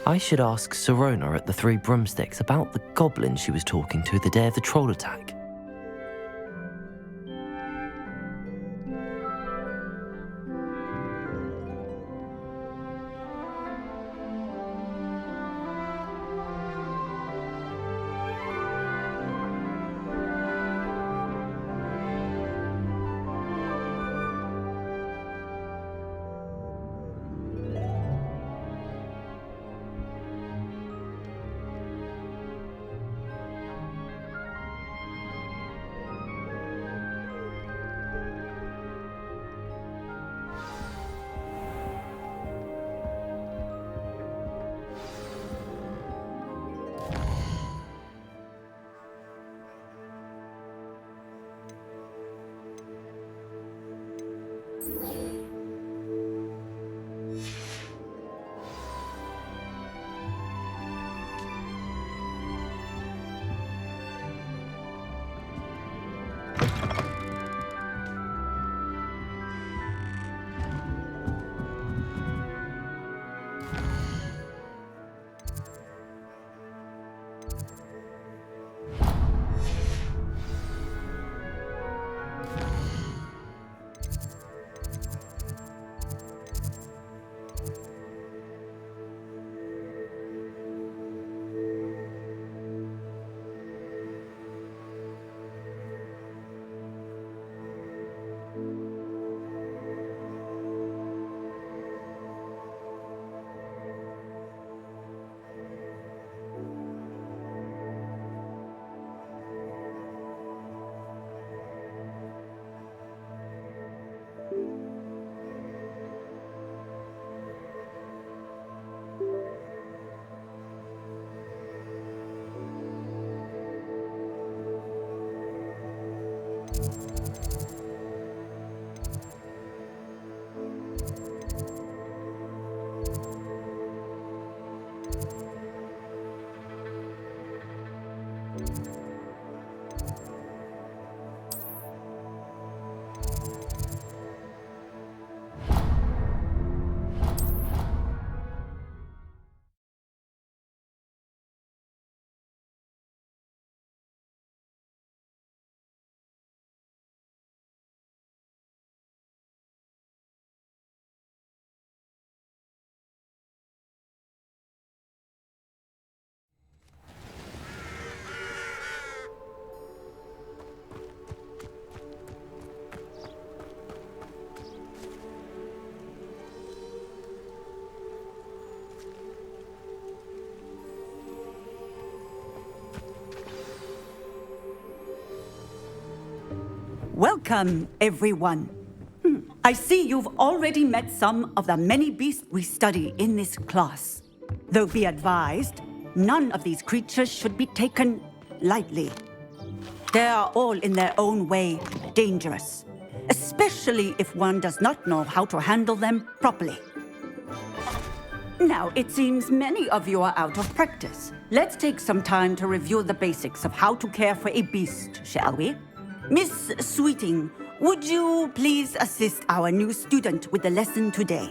I should ask Sirona at the Three Broomsticks about the goblin she was talking to the day of the troll attack. Welcome, everyone. I see you've already met some of the many beasts we study in this class. Though be advised, none of these creatures should be taken lightly. They are all in their own way dangerous, especially if one does not know how to handle them properly. Now, it seems many of you are out of practice. Let's take some time to review the basics of how to care for a beast, shall we? Miss Sweeting, would you please assist our new student with the lesson today?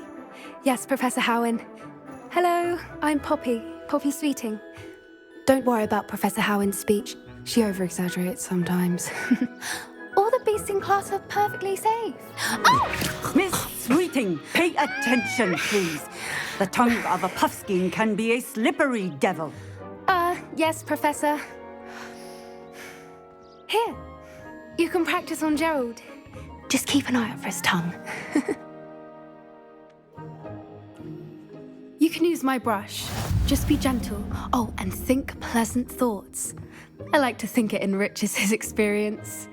Yes, Professor Howen. Hello, I'm Poppy Sweeting. Don't worry about Professor Howen's speech. She over-exaggerates sometimes. All the beasts in class are perfectly safe. Oh! Miss Sweeting, pay attention, please. The tongue of a puffskein can be a slippery devil. Yes, Professor. Here, you can practice on Gerald. Just keep an eye out for his tongue. You can use my brush. Just be gentle. Oh, and think pleasant thoughts. I like to think it enriches his experience.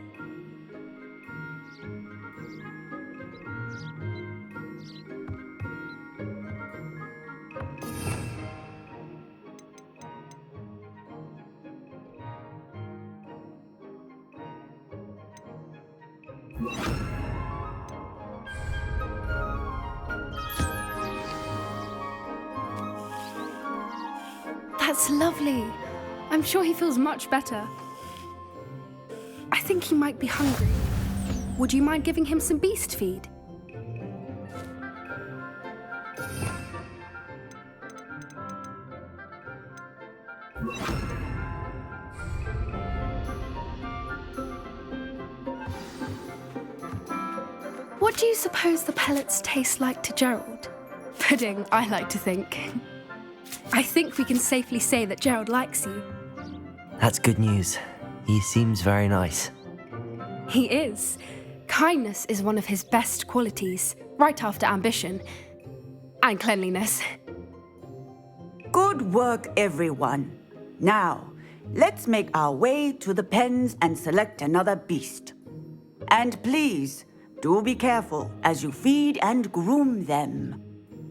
that's lovely. I'm sure he feels much better. I think he might be hungry. Would you mind giving him some beast feed? What do you suppose the pellets taste like to Gerald? Pudding, I like to think. I think we can safely say that Gerald likes you. That's good news. He seems very nice. He is. Kindness is one of his best qualities, right after ambition and cleanliness. Good work, everyone. Now, let's make our way to the pens and select another beast. And please, do be careful as you feed and groom them.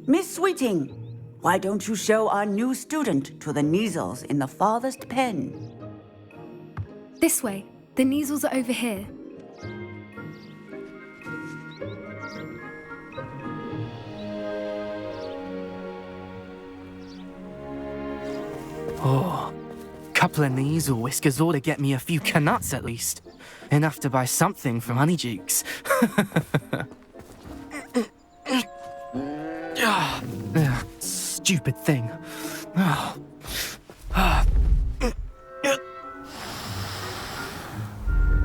Miss Sweeting, why don't you show our new student to the Kneazles in the farthest pen? This way. The Kneazles are over here. Oh, couple of Kneazle whiskers ought to get me a few canuts at least. Enough to buy something from Honeydukes. Stupid thing.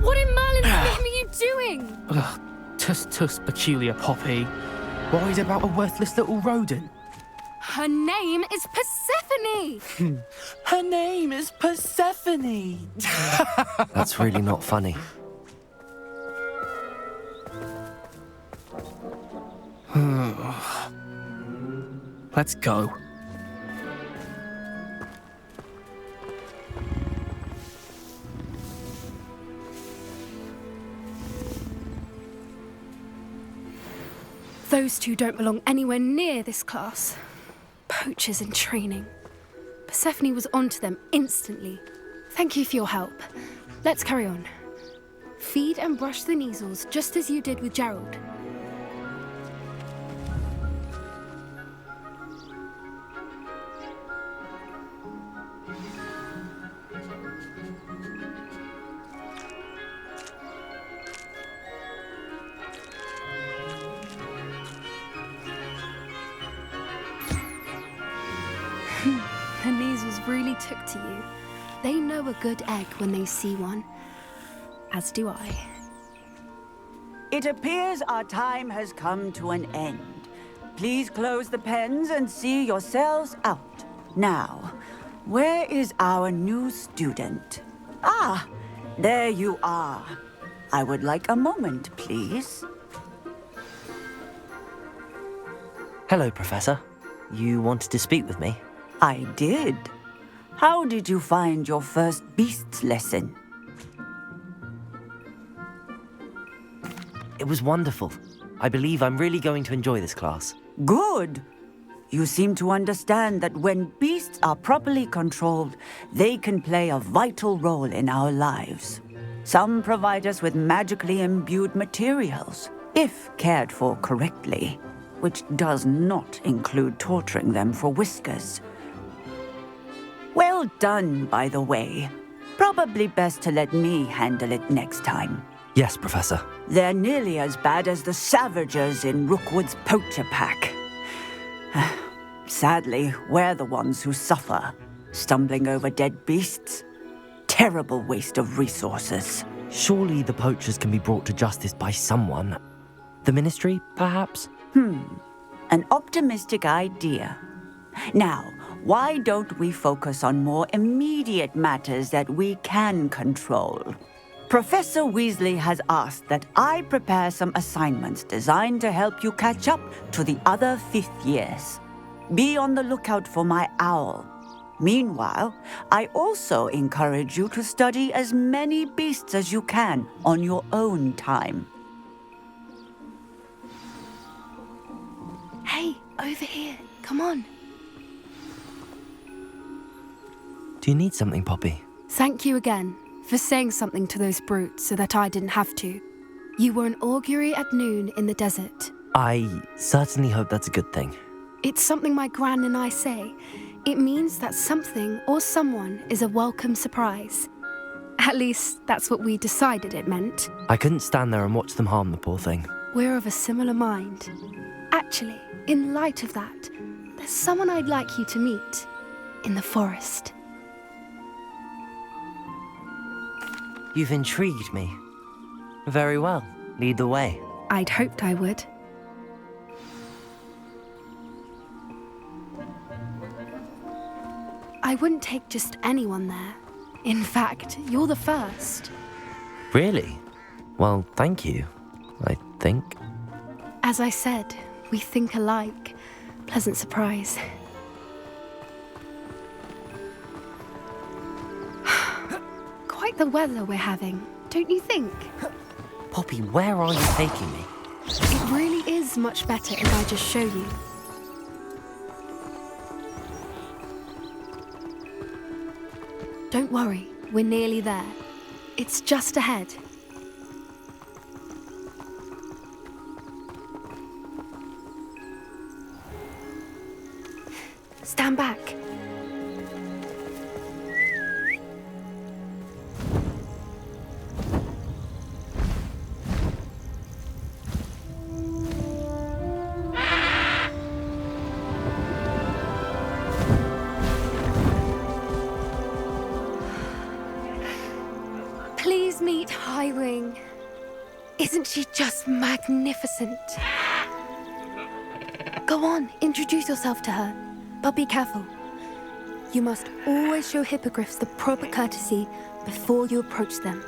What in Merlin's name are you doing? Tuss, peculiar Poppy. Worried about a worthless little rodent. Her name is Persephone! Her name is Persephone! That's really not funny. Let's go. Those two don't belong anywhere near this class. Poachers in training. Persephone was onto them instantly. Thank you for your help. Let's carry on. Feed and brush the Kneazles just as you did with Gerald. The Kneazles really took to you. They know a good egg when they see one. As do I. It appears our time has come to an end. Please close the pens and see yourselves out. Now, where is our new student? Ah, there you are. I would like a moment, please. Hello, Professor. You wanted to speak with me? I did. How did you find your first beasts lesson? It was wonderful. I believe I'm really going to enjoy this class. Good. You seem to understand that when beasts are properly controlled, they can play a vital role in our lives. Some provide us with magically imbued materials, if cared for correctly, which does not include torturing them for whiskers. Well done, by the way. Probably best to let me handle it next time. Yes, Professor. They're nearly as bad as the Savagers in Rookwood's poacher pack. Sadly, we're the ones who suffer, stumbling over dead beasts. Terrible waste of resources. Surely the poachers can be brought to justice by someone. The Ministry, perhaps? An optimistic idea. Now, why don't we focus on more immediate matters that we can control? Professor Weasley has asked that I prepare some assignments designed to help you catch up to the other fifth years. Be on the lookout for my owl. Meanwhile, I also encourage you to study as many beasts as you can on your own time. Hey, over here. Come on. Do you need something, Poppy? Thank you again for saying something to those brutes so that I didn't have to. You were an augury at noon in the desert. I certainly hope that's a good thing. It's something my gran and I say. It means that something or someone is a welcome surprise. At least, that's what we decided it meant. I couldn't stand there and watch them harm the poor thing. We're of a similar mind. Actually, in light of that, there's someone I'd like you to meet in the forest. You've intrigued me. Very well. Lead the way. I'd hoped I would. I wouldn't take just anyone there. In fact, you're the first. Really? Well, thank you, I think. As I said, we think alike. Pleasant surprise. Quite the weather we're having, don't you think? Poppy, where are you taking me? It really is much better if I just show you. Don't worry, we're nearly there. It's just ahead. Stand back. Please meet Highwing. Isn't she just magnificent? Go on, introduce yourself to her. But be careful. You must always show hippogriffs the proper courtesy before you approach them.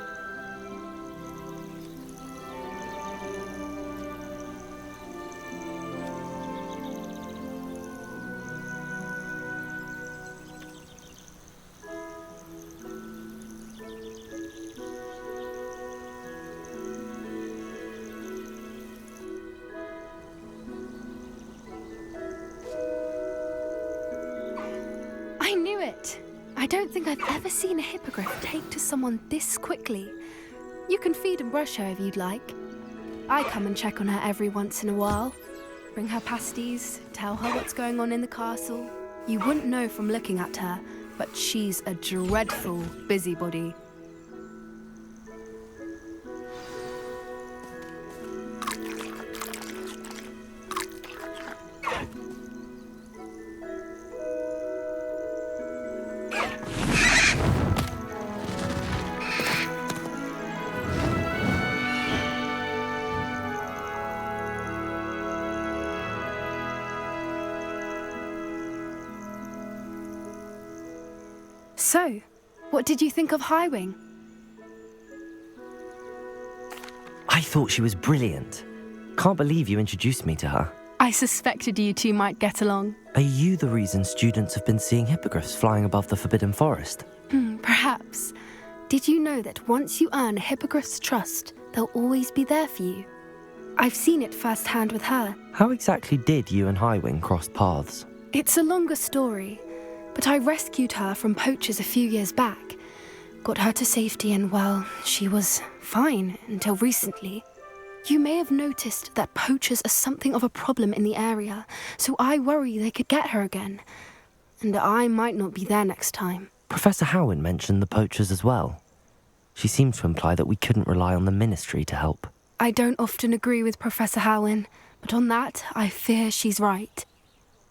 I knew it! I don't think I've ever seen a hippogriff take to someone this quickly. You can feed and brush her if you'd like. I come and check on her every once in a while. Bring her pasties, tell her what's going on in the castle. You wouldn't know from looking at her, but she's a dreadful busybody. So, what did you think of Highwing? I thought she was brilliant. Can't believe you introduced me to her. I suspected you two might get along. Are you the reason students have been seeing hippogriffs flying above the Forbidden Forest? Perhaps. Did you know that once you earn a hippogriff's trust, they'll always be there for you? I've seen it firsthand with her. How exactly did you and Highwing cross paths? It's a longer story, but I rescued her from poachers a few years back. Got her to safety and, well, she was fine until recently. You may have noticed that poachers are something of a problem in the area, so I worry they could get her again. And I might not be there next time. Professor Howen mentioned the poachers as well. She seemed to imply that we couldn't rely on the ministry to help. I don't often agree with Professor Howen, but on that, I fear she's right.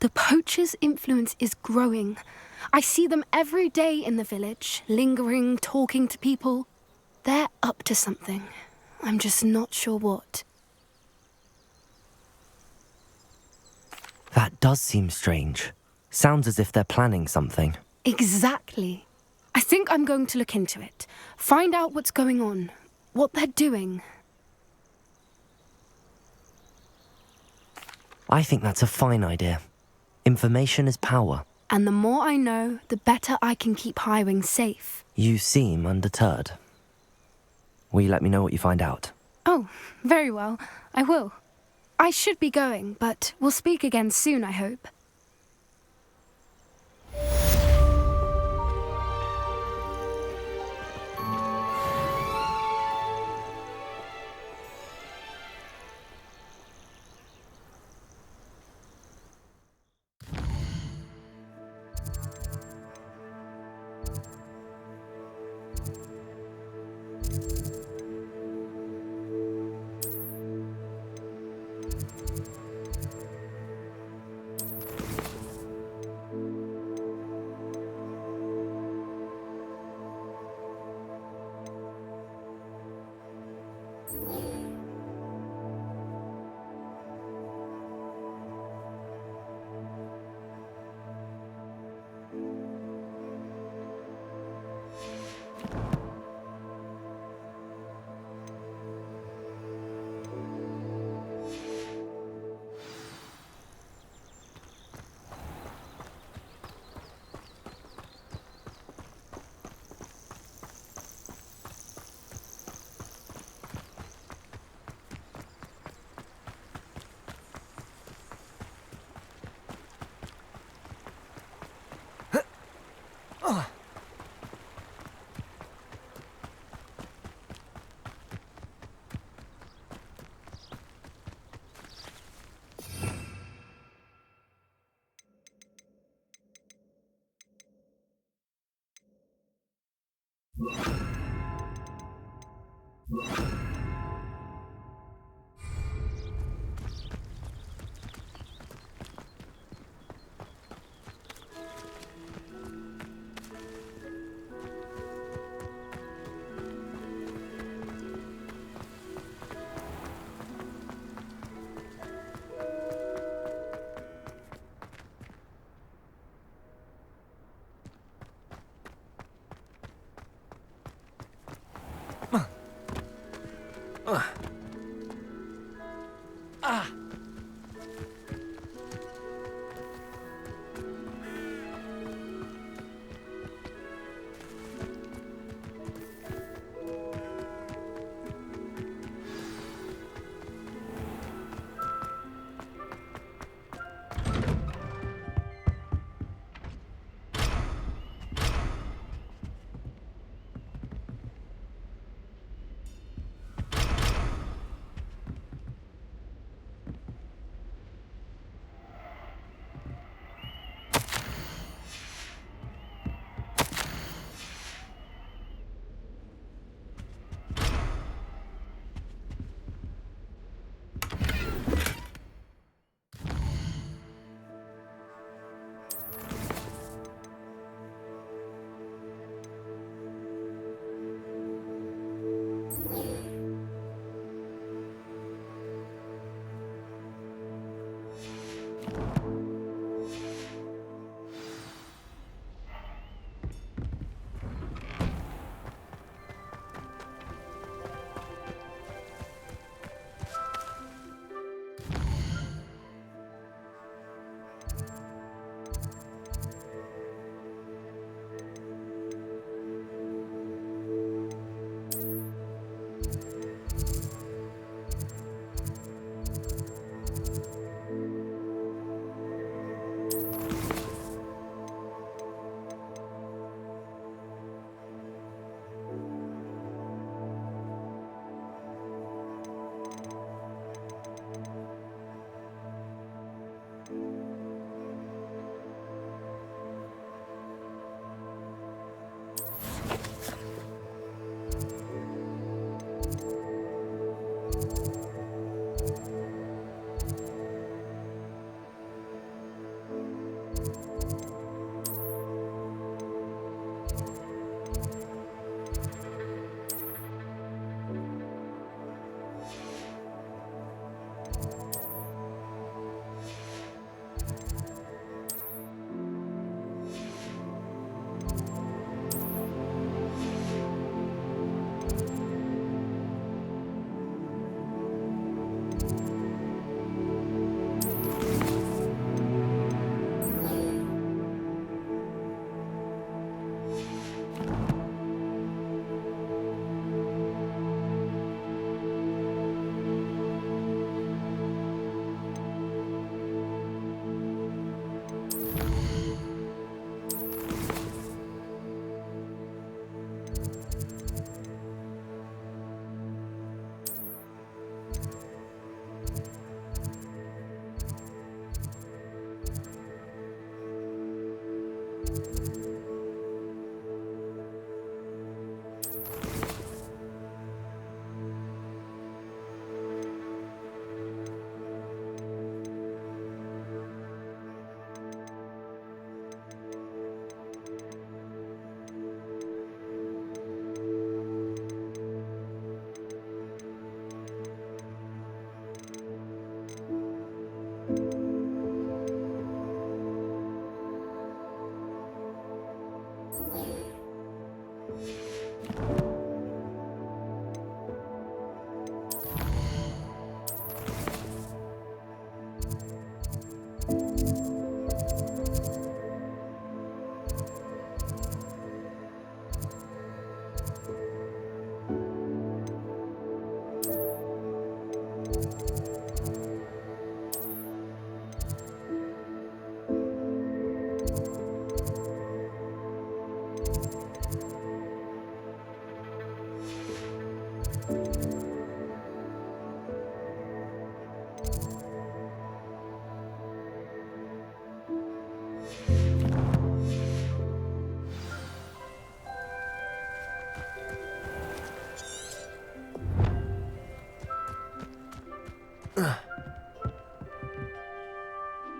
The poachers' influence is growing. I see them every day in the village, lingering, talking to people. They're up to something. I'm just not sure what. That does seem strange. Sounds as if they're planning something. Exactly. I think I'm going to look into it. Find out what's going on, what they're doing. I think that's a fine idea. Information is power. And the more I know, the better I can keep Highwing safe. You seem undeterred. Will you let me know what you find out? Oh, very well. I will. I should be going, but we'll speak again soon, I hope.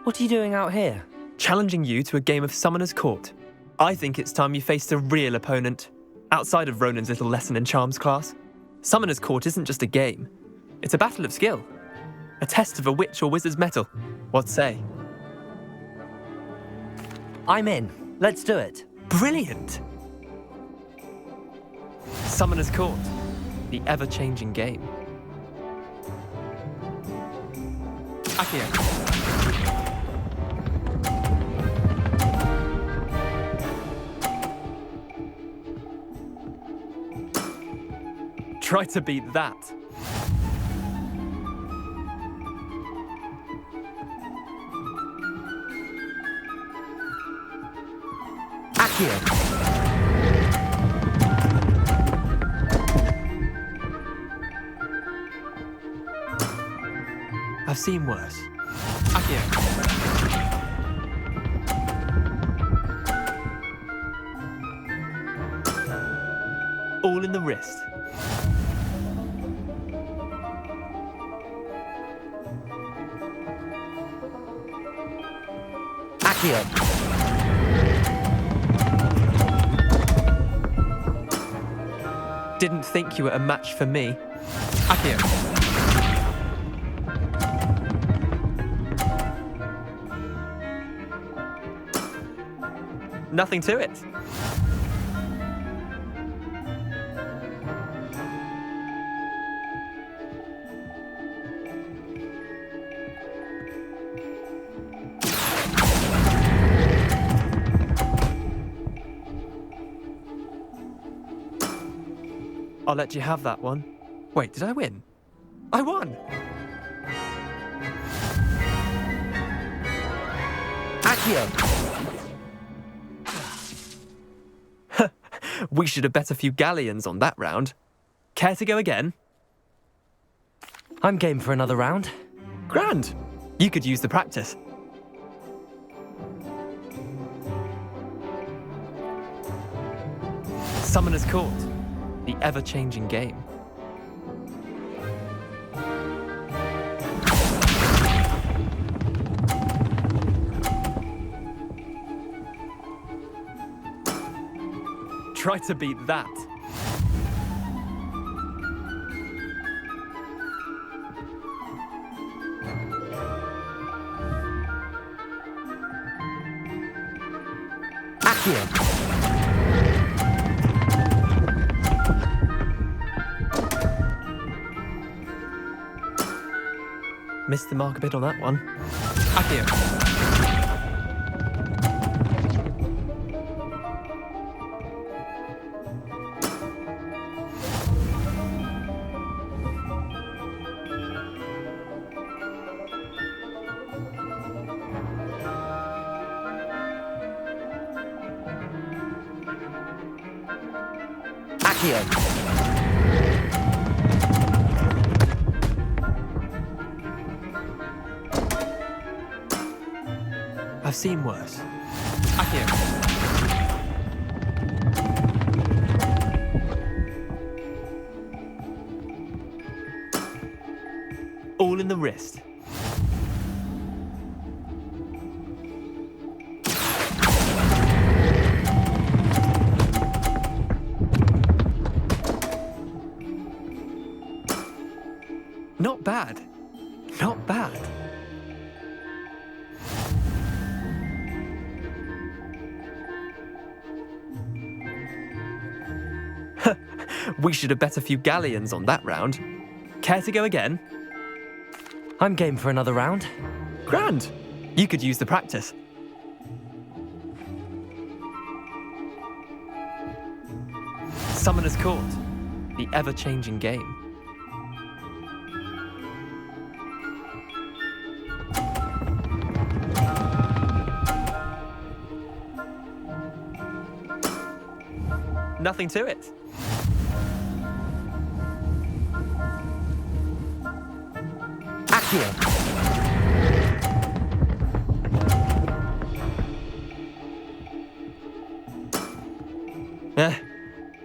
What are you doing out here? Challenging you to a game of Summoner's Court. I think it's time you faced a real opponent, outside of Ronan's little lesson in charms class. Summoner's Court isn't just a game. It's a battle of skill. A test of a witch or wizard's mettle. What say? I'm in. Let's do it. Brilliant! Summoner's Court. The ever-changing game. Accio. Try to beat that. Accio. I've seen worse. Accio. All in the wrist. Accio. Didn't think you were a match for me. Accio. Nothing to it. I'll let you have that one. Wait, did I win? I won! Accio. We should have bet a few galleons on that round. Care to go again? I'm game for another round. Grand! You could use the practice. Summoner's Court. The ever-changing game. Try to beat that. Accio. Missed the mark a bit on that one. Accio. Accio. I've seen worse. Accio. All in the wrist. Not bad. Not bad. We should have bet a few galleons on that round. Care to go again? I'm game for another round. Grand! You could use the practice. Summoner's Court. The ever-changing game. Nothing to it. Accio.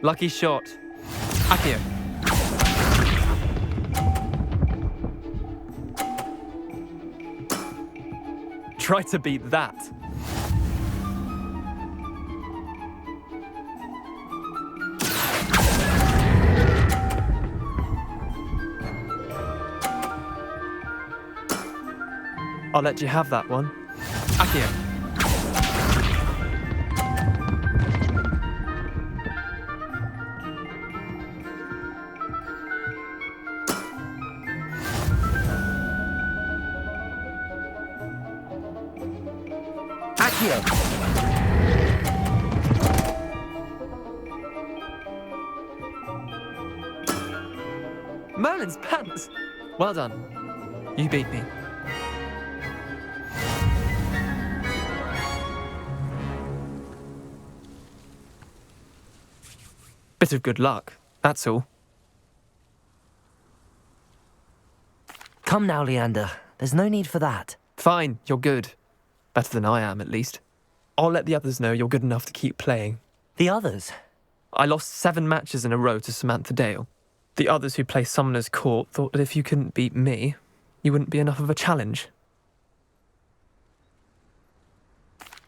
Lucky shot. Accio. Try to beat that. I'll let you have that one. Accio. Accio! Merlin's pants! Well done. You beat me. Bit of good luck, that's all. Come now, Leander. There's no need for that. Fine, you're good. Better than I am, at least. I'll let the others know you're good enough to keep playing. The others? I lost 7 matches in a row to Samantha Dale. The others who play Summoner's Court thought that if you couldn't beat me, you wouldn't be enough of a challenge.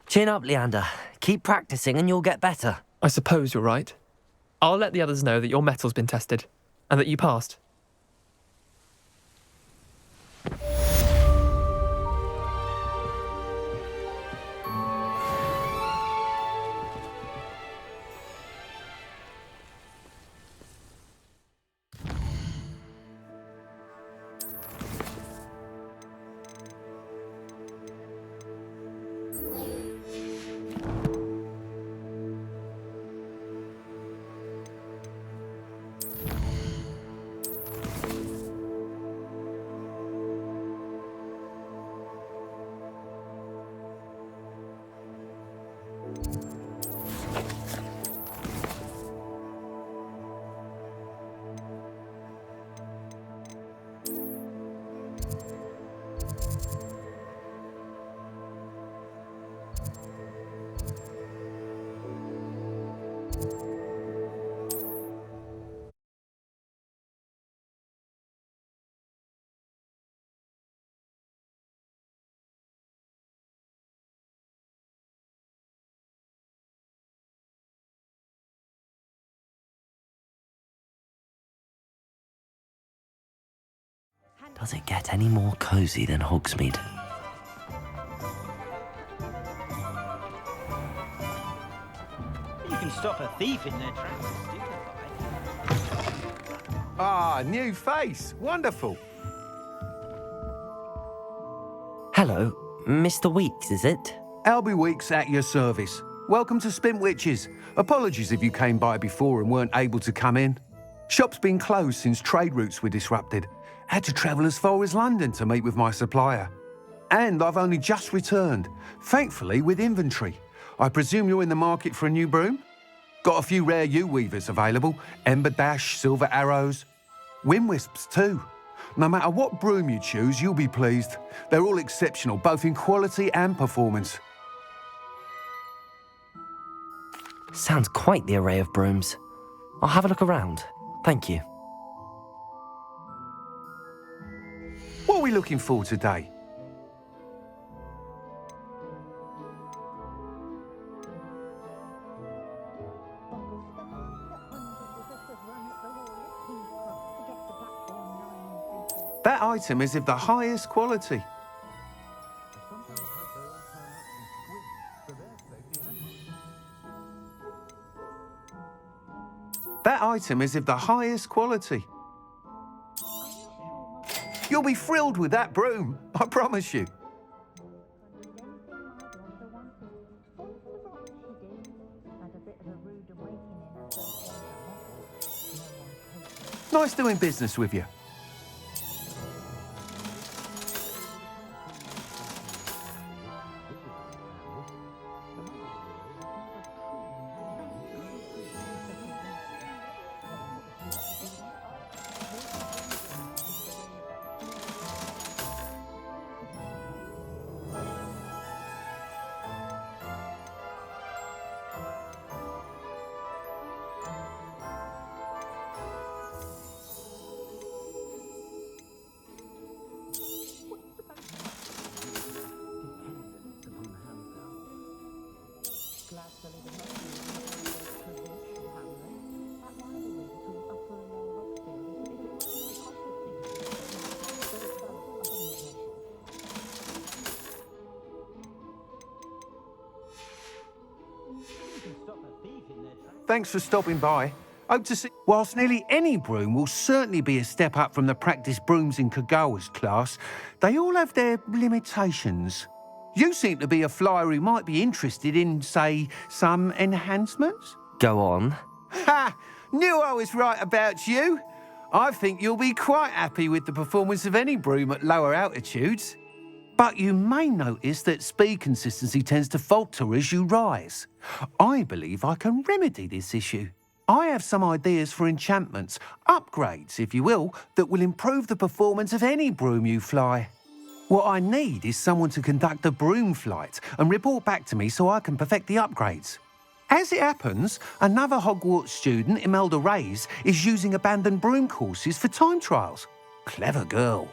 Chin up, Leander. Keep practicing and you'll get better. I suppose you're right. I'll let the others know that your metal's been tested, and that you passed. Does it get any more cosy than Hogsmeade? You can stop a thief in their tracks and dignify. Ah, new face. Wonderful. Hello, Mr. Weeks, is it? Albie Weeks at your service. Welcome to Spintwitches. Apologies if you came by before and weren't able to come in. Shop's been closed since trade routes were disrupted. Had to travel as far as London to meet with my supplier. And I've only just returned, thankfully with inventory. I presume you're in the market for a new broom? Got a few rare yew-weavers available, Ember Dash, Silver Arrows, Wind Wisps too. No matter what broom you choose, you'll be pleased. They're all exceptional, both in quality and performance. Sounds quite the array of brooms. I'll have a look around. Thank you. What are we looking for today? That item is of the highest quality. That item is of the highest quality. You'll be thrilled with that broom, I promise you. Nice doing business with you. Thanks for stopping by. Hope to see... Whilst nearly any broom will certainly be a step up from the practice brooms in Kagawa's class, they all have their limitations. You seem to be a flyer who might be interested in, say, some enhancements? Go on. Ha! Knew I was right about you. I think you'll be quite happy with the performance of any broom at lower altitudes. But you may notice that speed consistency tends to falter as you rise. I believe I can remedy this issue. I have some ideas for enchantments, upgrades, if you will, that will improve the performance of any broom you fly. What I need is someone to conduct a broom flight and report back to me so I can perfect the upgrades. As it happens, another Hogwarts student, Imelda Reyes, is using abandoned broom courses for time trials. Clever girl.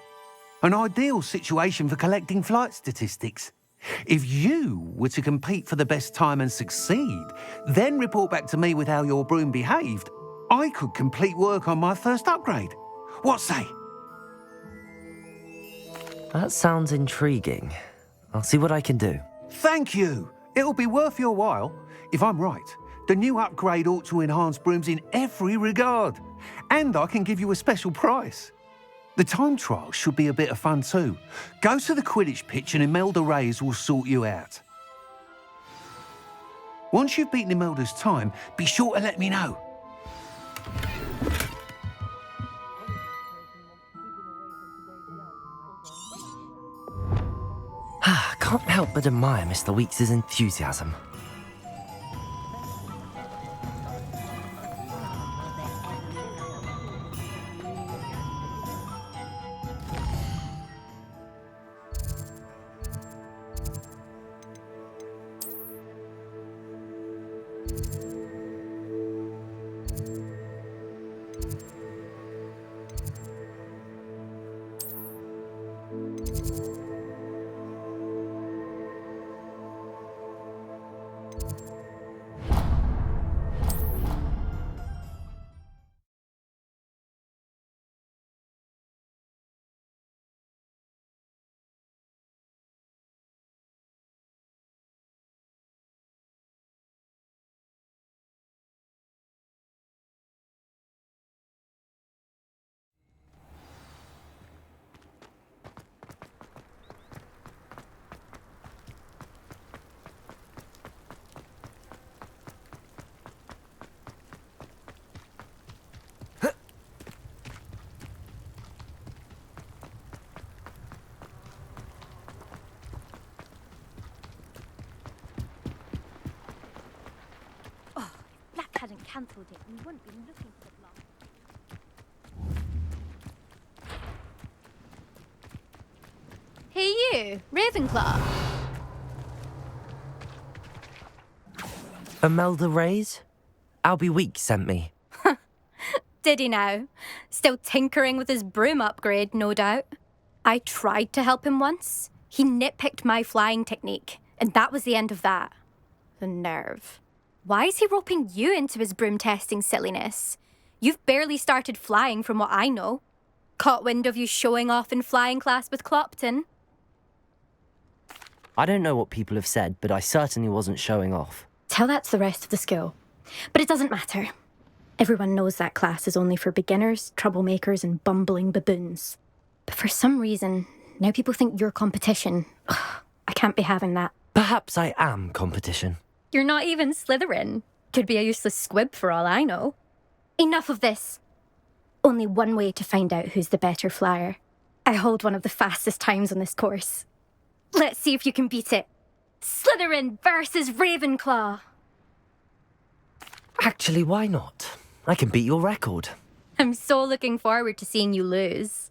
An ideal situation for collecting flight statistics. If you were to compete for the best time and succeed, then report back to me with how your broom behaved, I could complete work on my first upgrade. What say? That sounds intriguing. I'll see what I can do. Thank you. It'll be worth your while. If I'm right, the new upgrade ought to enhance brooms in every regard. And I can give you a special price. The time trial should be a bit of fun too. Go to the Quidditch pitch and Imelda Reyes will sort you out. Once you've beaten Imelda's time, be sure to let me know. Can't help but admire Mr. Weeks' enthusiasm. Hadn't cancelled it, we wouldn't be looking for it long. Hey you, Ravenclaw. Imelda Reyes? Albie Weeks sent me. Did he now? Still tinkering with his broom upgrade, no doubt. I tried to help him once. He nitpicked my flying technique, and that was the end of that. The nerve. Why is he roping you into his broom testing silliness? You've barely started flying from what I know. Caught wind of you showing off in flying class with Clopton. I don't know what people have said, but I certainly wasn't showing off. Tell that to the rest of the school. But it doesn't matter. Everyone knows that class is only for beginners, troublemakers, and bumbling baboons. But for some reason, now people think you're competition. Ugh, I can't be having that. Perhaps I am competition. You're not even Slytherin. Could be a useless squib for all I know. Enough of this. Only one way to find out who's the better flyer. I hold one of the fastest times on this course. Let's see if you can beat it. Slytherin versus Ravenclaw. Actually, why not? I can beat your record. I'm so looking forward to seeing you lose.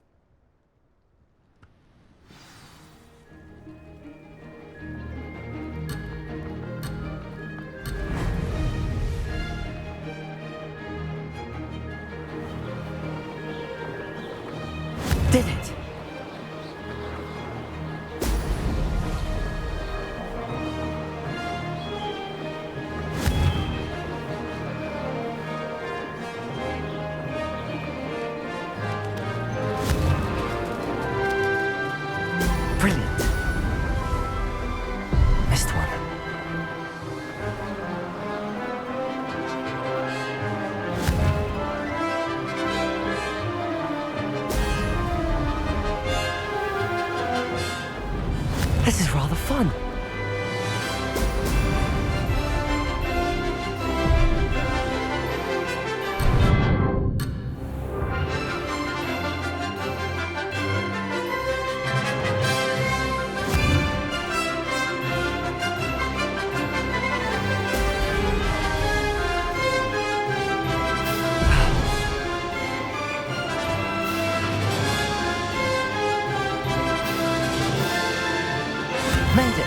Did it! Brilliant. Missed one. This is rather fun. Made it.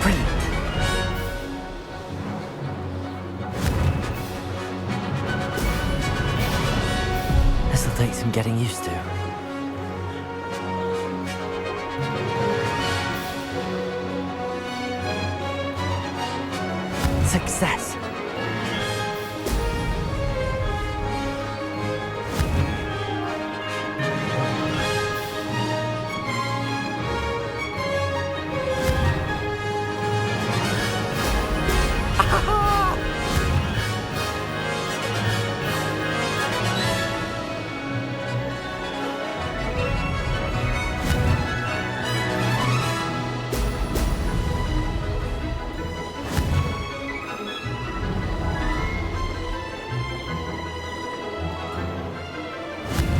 Brilliant. This'll take some getting used to. Success.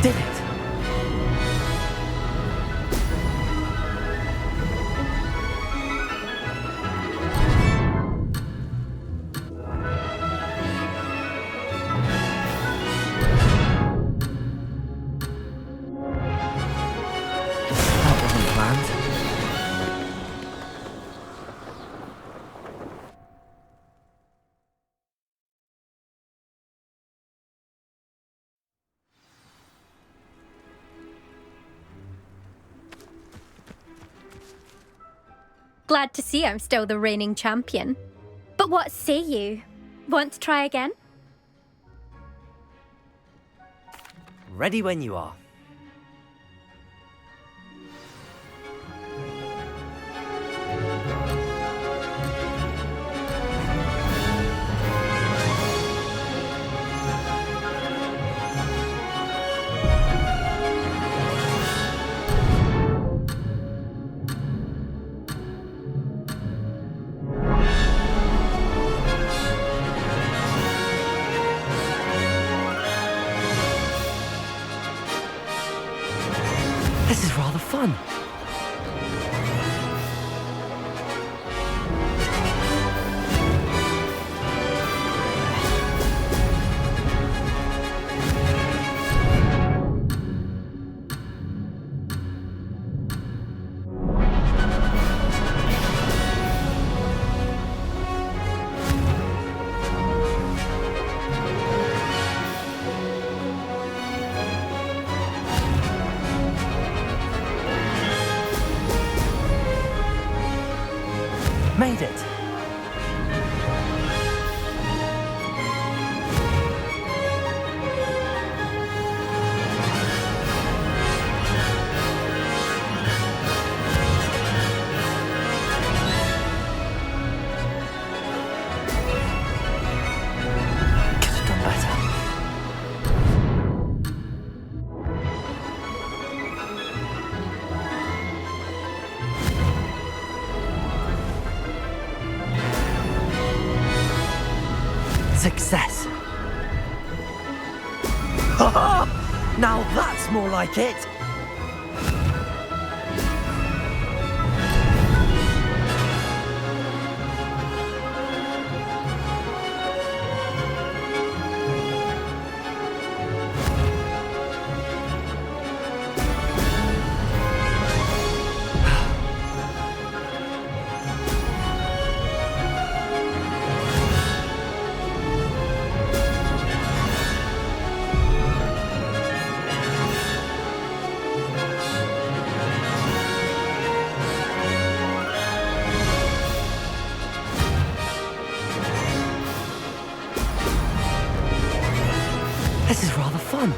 Did it. That wasn't planned. Glad to see I'm still the reigning champion. But what say you? Want to try again? Ready when you are. This is rather fun. Made it. Could have done better. Success. Now that's more like it. This is rather fun.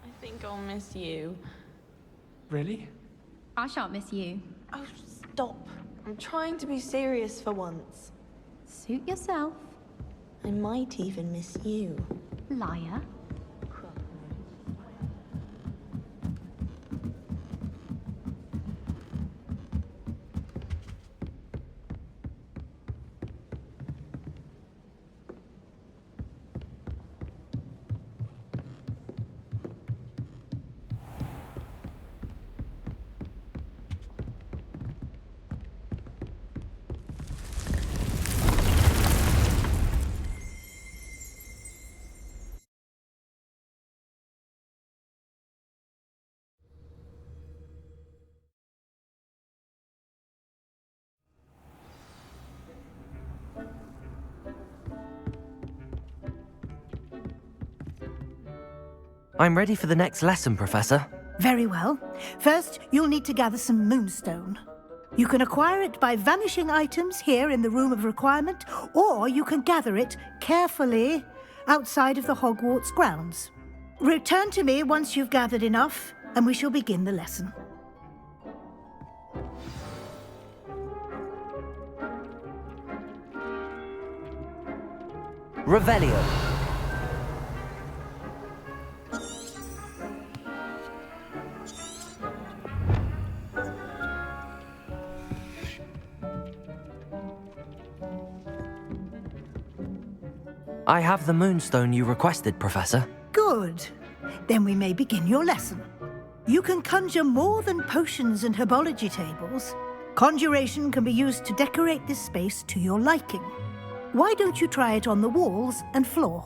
I think I'll miss you. Really? I shan't miss you. Oh, stop. I'm trying to be serious for once. Suit yourself, I might even miss you. liar. I'm ready for the next lesson, Professor. Very well. First, you'll need to gather some moonstone. You can acquire it by vanishing items here in the Room of Requirement, or you can gather it carefully outside of the Hogwarts grounds. Return to me once you've gathered enough, and we shall begin the lesson. Revelio. I have the moonstone you requested, Professor. Good. Then we may begin your lesson. You can conjure more than potions and herbology tables. Conjuration can be used to decorate this space to your liking. Why don't you try it on the walls and floor?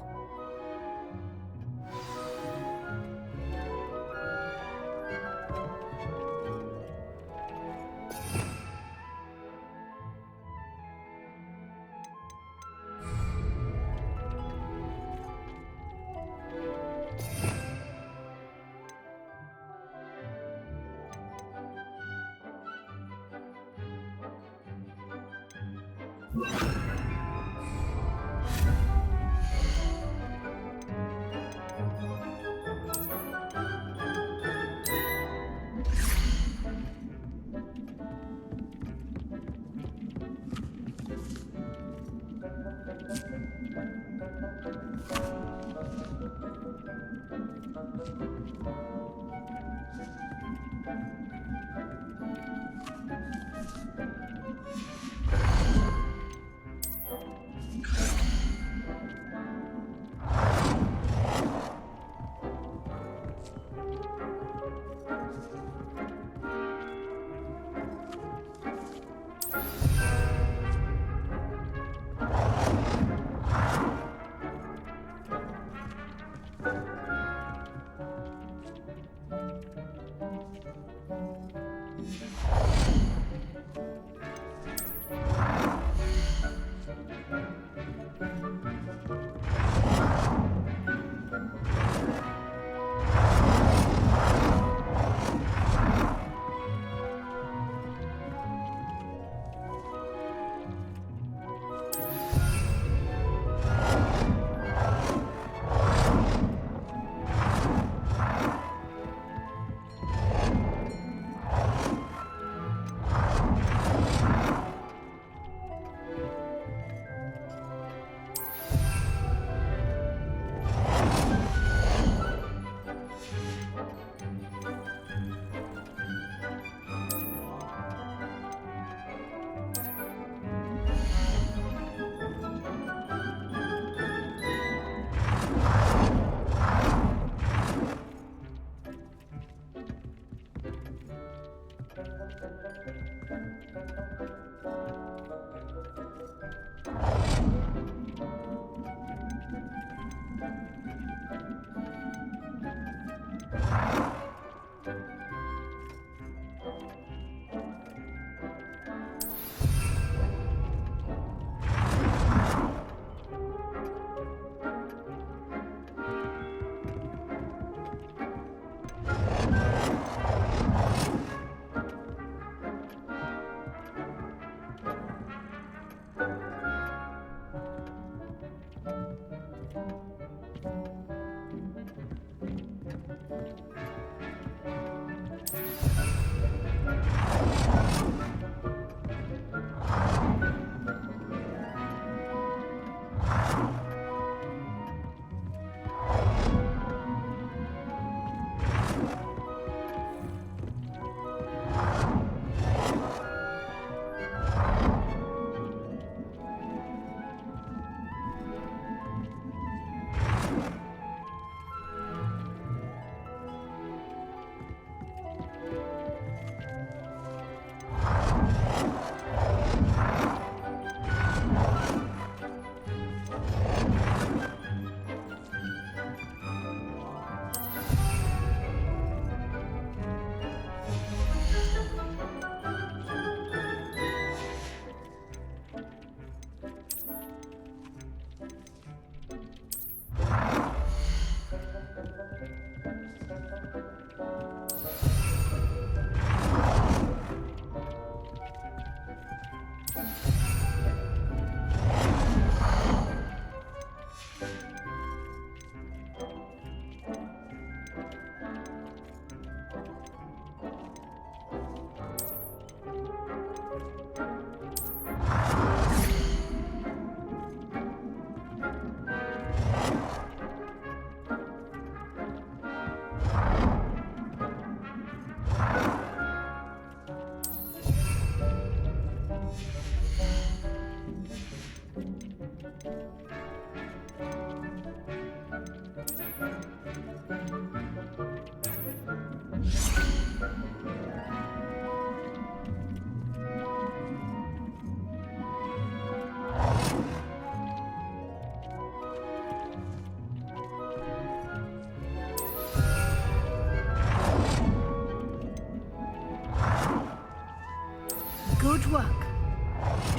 Good work.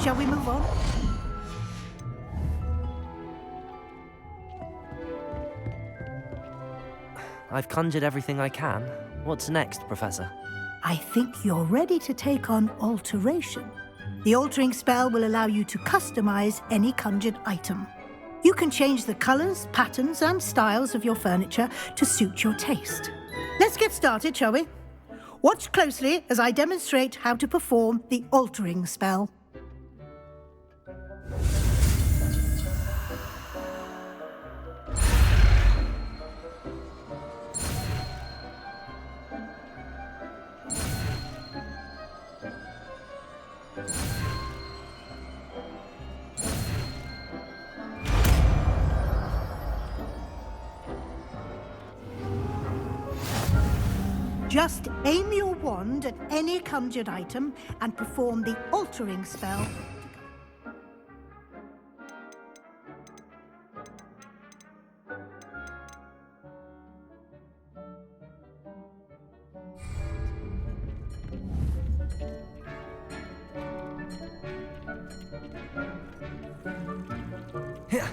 Shall we move on? I've conjured everything I can. What's next, Professor? I think you're ready to take on alteration. The altering spell will allow you to customize any conjured item. You can change the colors, patterns, and styles of your furniture to suit your taste. Let's get started, shall we? Watch closely as I demonstrate how to perform the altering spell. Just aim your wand at any conjured item and perform the altering spell. Here.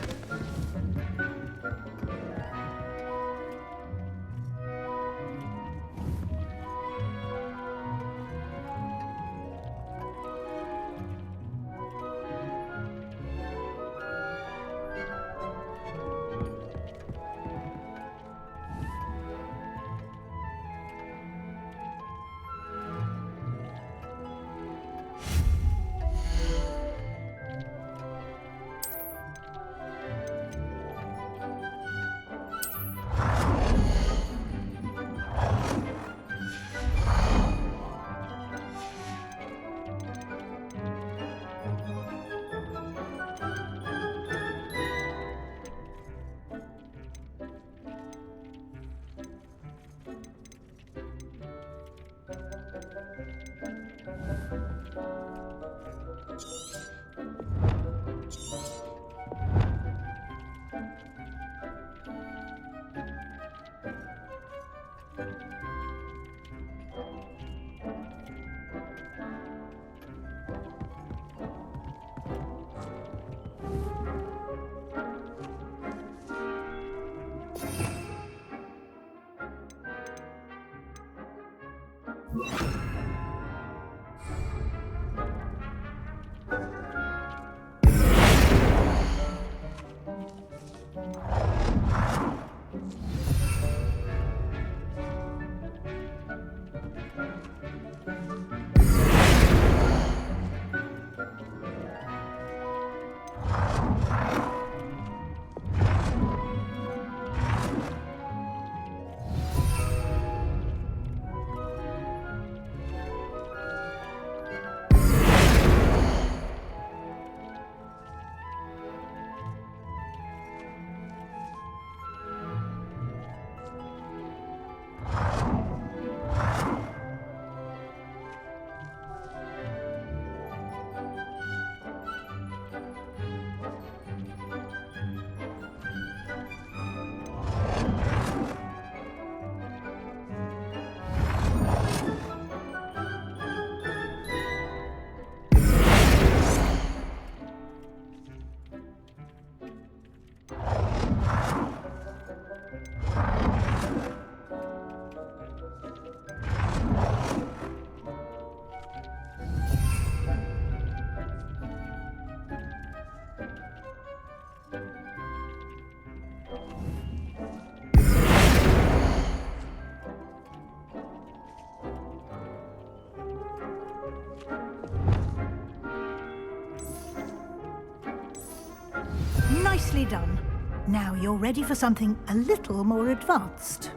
Nicely done. Now you're ready for something a little more advanced.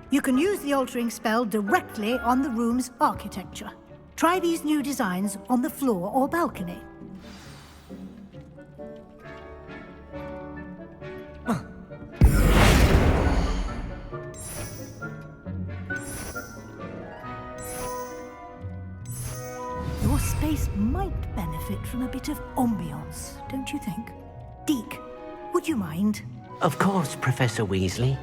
You can use the altering spell directly on the room's architecture. Try these new designs on the floor or balcony. Your space might benefit from a bit of ambiance, don't you think? Deke, would you mind? Of course, Professor Weasley.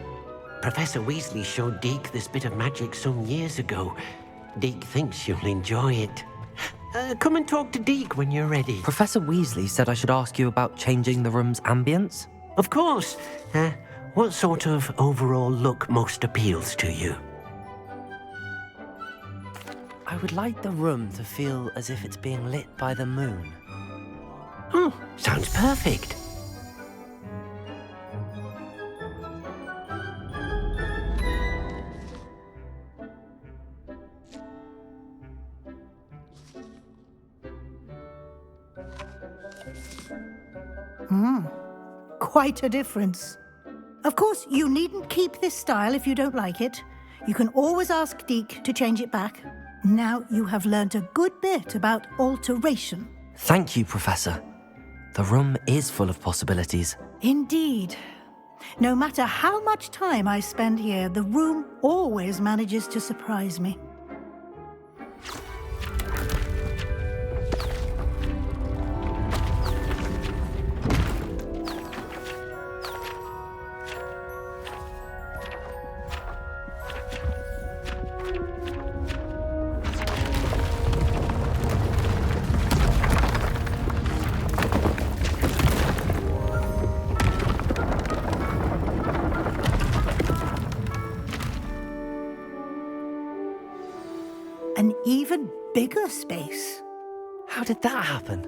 Professor Weasley showed Deke this bit of magic some years ago. Deke thinks you'll enjoy it. Come and talk to Deke when you're ready. Professor Weasley said I should ask you about changing the room's ambience. Of course. What sort of overall look most appeals to you? I would like the room to feel as if it's being lit by the moon. Oh, sounds perfect. Quite a difference. Of course, you needn't keep this style if you don't like it. You can always ask Deke to change it back. Now you have learnt a good bit about alteration. Thank you, Professor. The room is full of possibilities. Indeed. No matter how much time I spend here, the room always manages to surprise me. An even bigger space. How did that happen?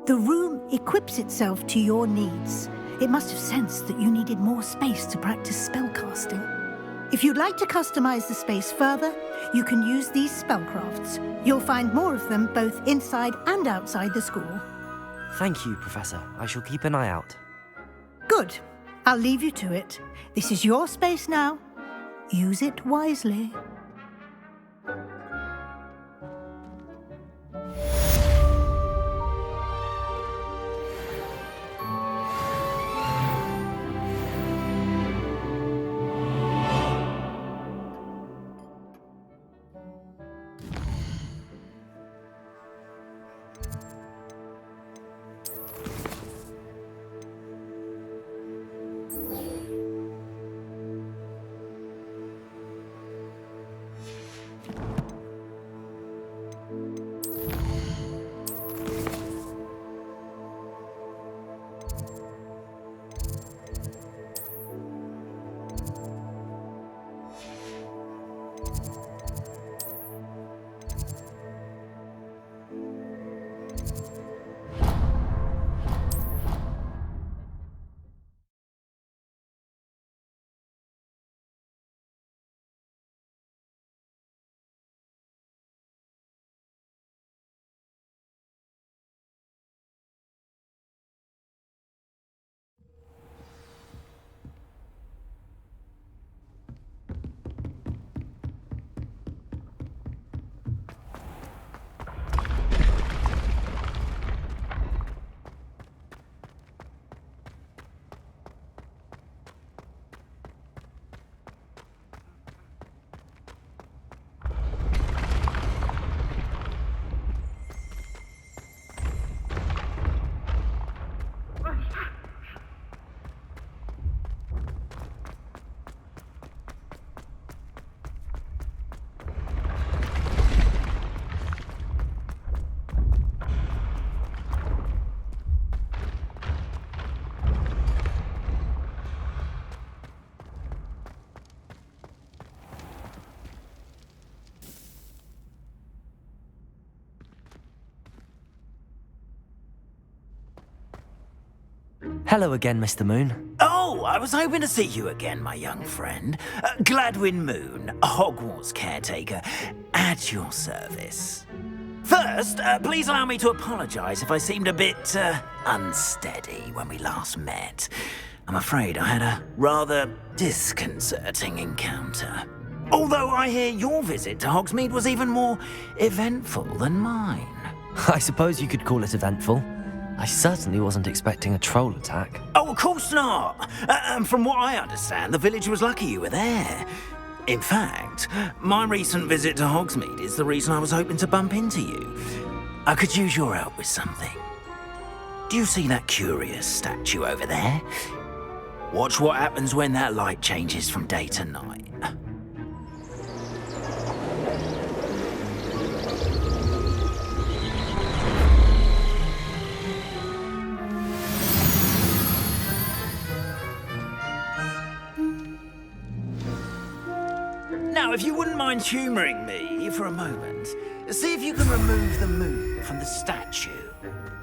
The room equips itself to your needs. It must have sensed that you needed more space to practice spellcasting. If you'd like to customize the space further, you can use these spellcrafts. You'll find more of them both inside and outside the school. Thank you, Professor. I shall keep an eye out. Good. I'll leave you to it. This is your space now. Use it wisely. Hello again, Mr. Moon. Oh, I was hoping to see you again, my young friend. Gladwin Moon, Hogwarts caretaker, at your service. First, please allow me to apologize if I seemed a bit unsteady when we last met. I'm afraid I had a rather disconcerting encounter. Although I hear your visit to Hogsmeade was even more eventful than mine. I suppose you could call it eventful. I certainly wasn't expecting a troll attack. Oh, of course not. From what I understand, the village was lucky you were there. In fact, my recent visit to Hogsmeade is the reason I was hoping to bump into you. I could use your help with something. Do you see that curious statue over there? Watch what happens when that light changes from day to night. Now, if you wouldn't mind humouring me for a moment, see if you can remove the moon from the statue.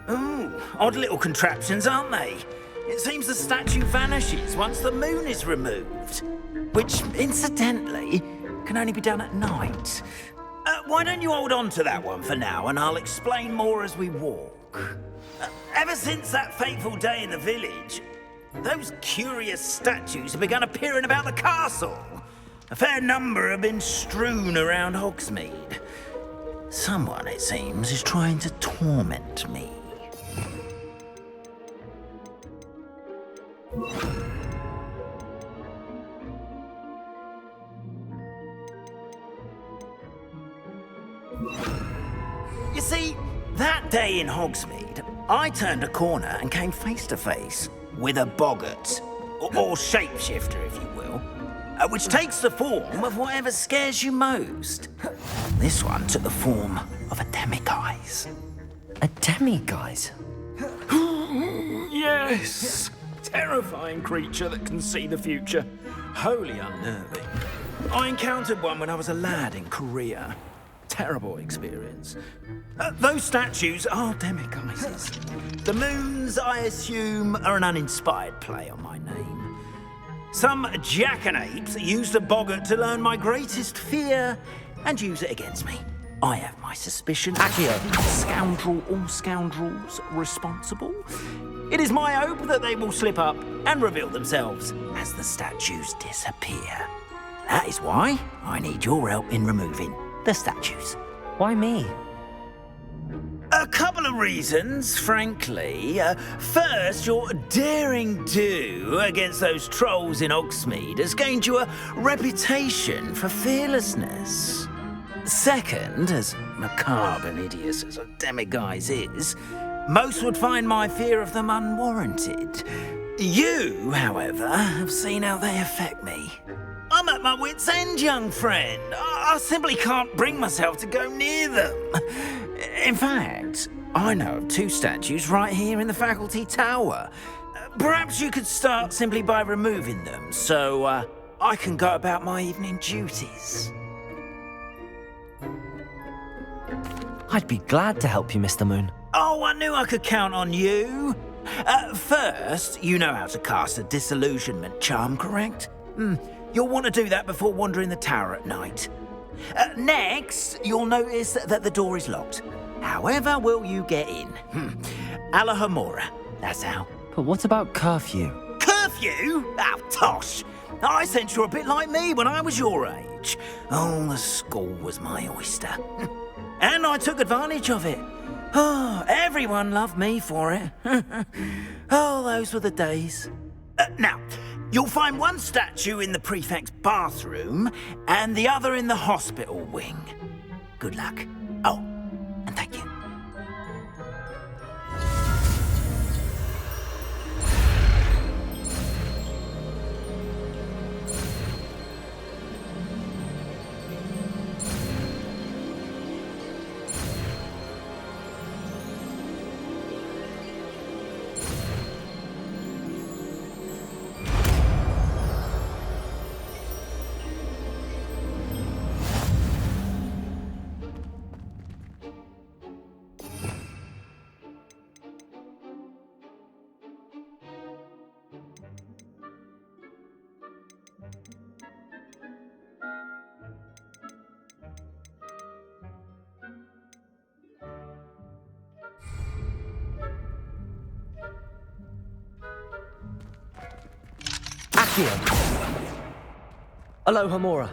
Ooh, odd little contraptions, aren't they? It seems the statue vanishes once the moon is removed, which, incidentally, can only be done at night. Why don't you hold on to that one for now, and I'll explain more as we walk. Ever since that fateful day in the village, those curious statues have begun appearing about the castle. A fair number have been strewn around Hogsmeade. Someone, it seems, is trying to torment me. You see, that day in Hogsmeade, I turned a corner and came face to face with a boggart, or shapeshifter, if you will, which takes the form of whatever scares you most. This one took the form of a demiguise. A demiguise? Yes! Terrifying creature that can see the future. Wholly unnerving. I encountered one when I was a lad in Korea. Terrible experience. Those statues are demiguises. The moons, I assume, are an uninspired play on my name. Some jackanapes used a boggart to learn my greatest fear and use it against me. I have my suspicions. Scoundrel or scoundrels responsible. It is my hope that they will slip up and reveal themselves as the statues disappear. That is why I need your help in removing the statues. Why me? A couple of reasons, frankly. First, your daring do against those trolls in Hogsmeade has gained you a reputation for fearlessness. Second, as macabre and hideous as a demiguise is, most would find my fear of them unwarranted. You, however, have seen how they affect me. I'm at my wit's end, young friend. I simply can't bring myself to go near them. In fact, I know of two statues right here in the faculty tower. Perhaps you could start simply by removing them, so I can go about my evening duties. I'd be glad to help you, Mr. Moon. Oh, I knew I could count on you. First, you know how to cast a disillusionment charm, correct? You'll want to do that before wandering the tower at night. Next, you'll notice that the door is locked. However will you get in? Alahomora, that's how. But what about curfew? Curfew? Oh, tosh. I sense you're a bit like me when I was your age. Oh, the school was my oyster. And I took advantage of it. Oh, everyone loved me for it. Oh, those were the days. Now, you'll find one statue in the prefect's bathroom and the other in the hospital wing. Good luck. Oh, and thank you. Alohomora.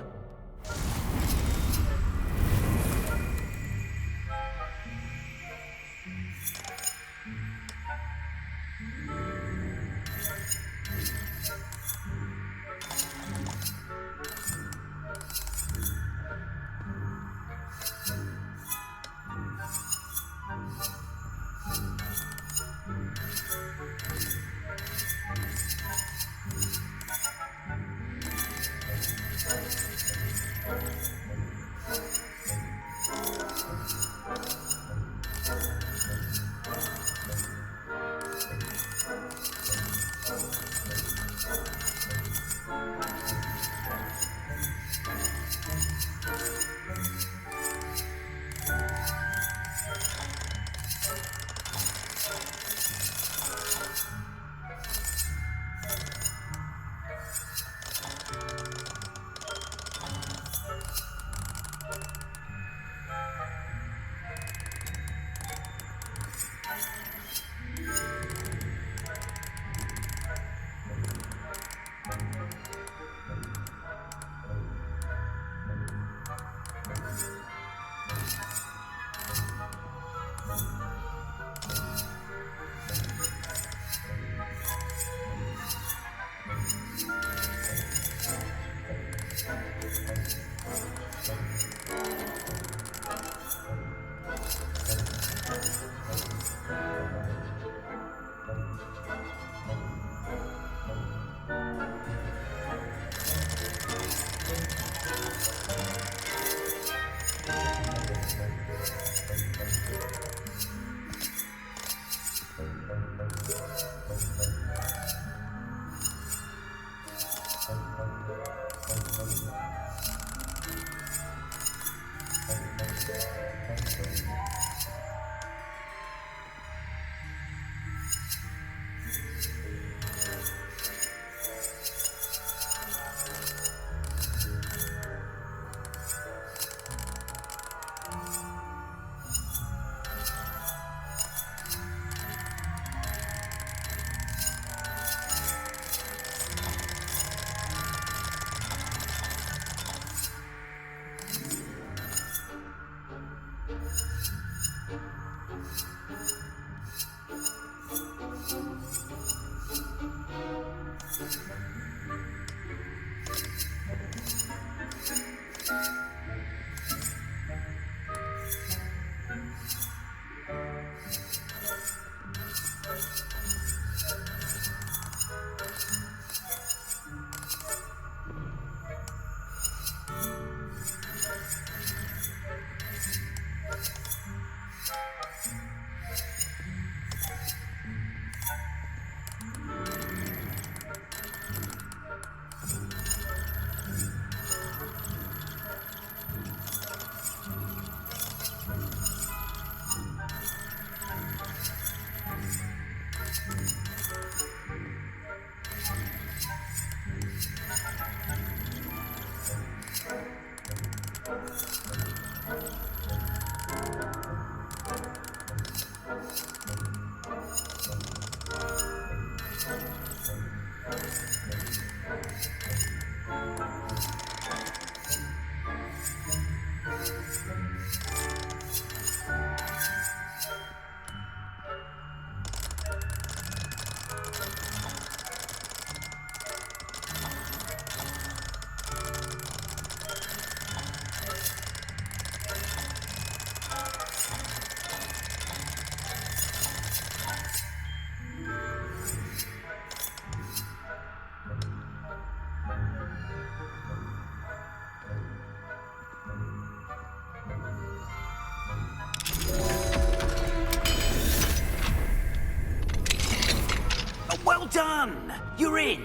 Well done! You're in.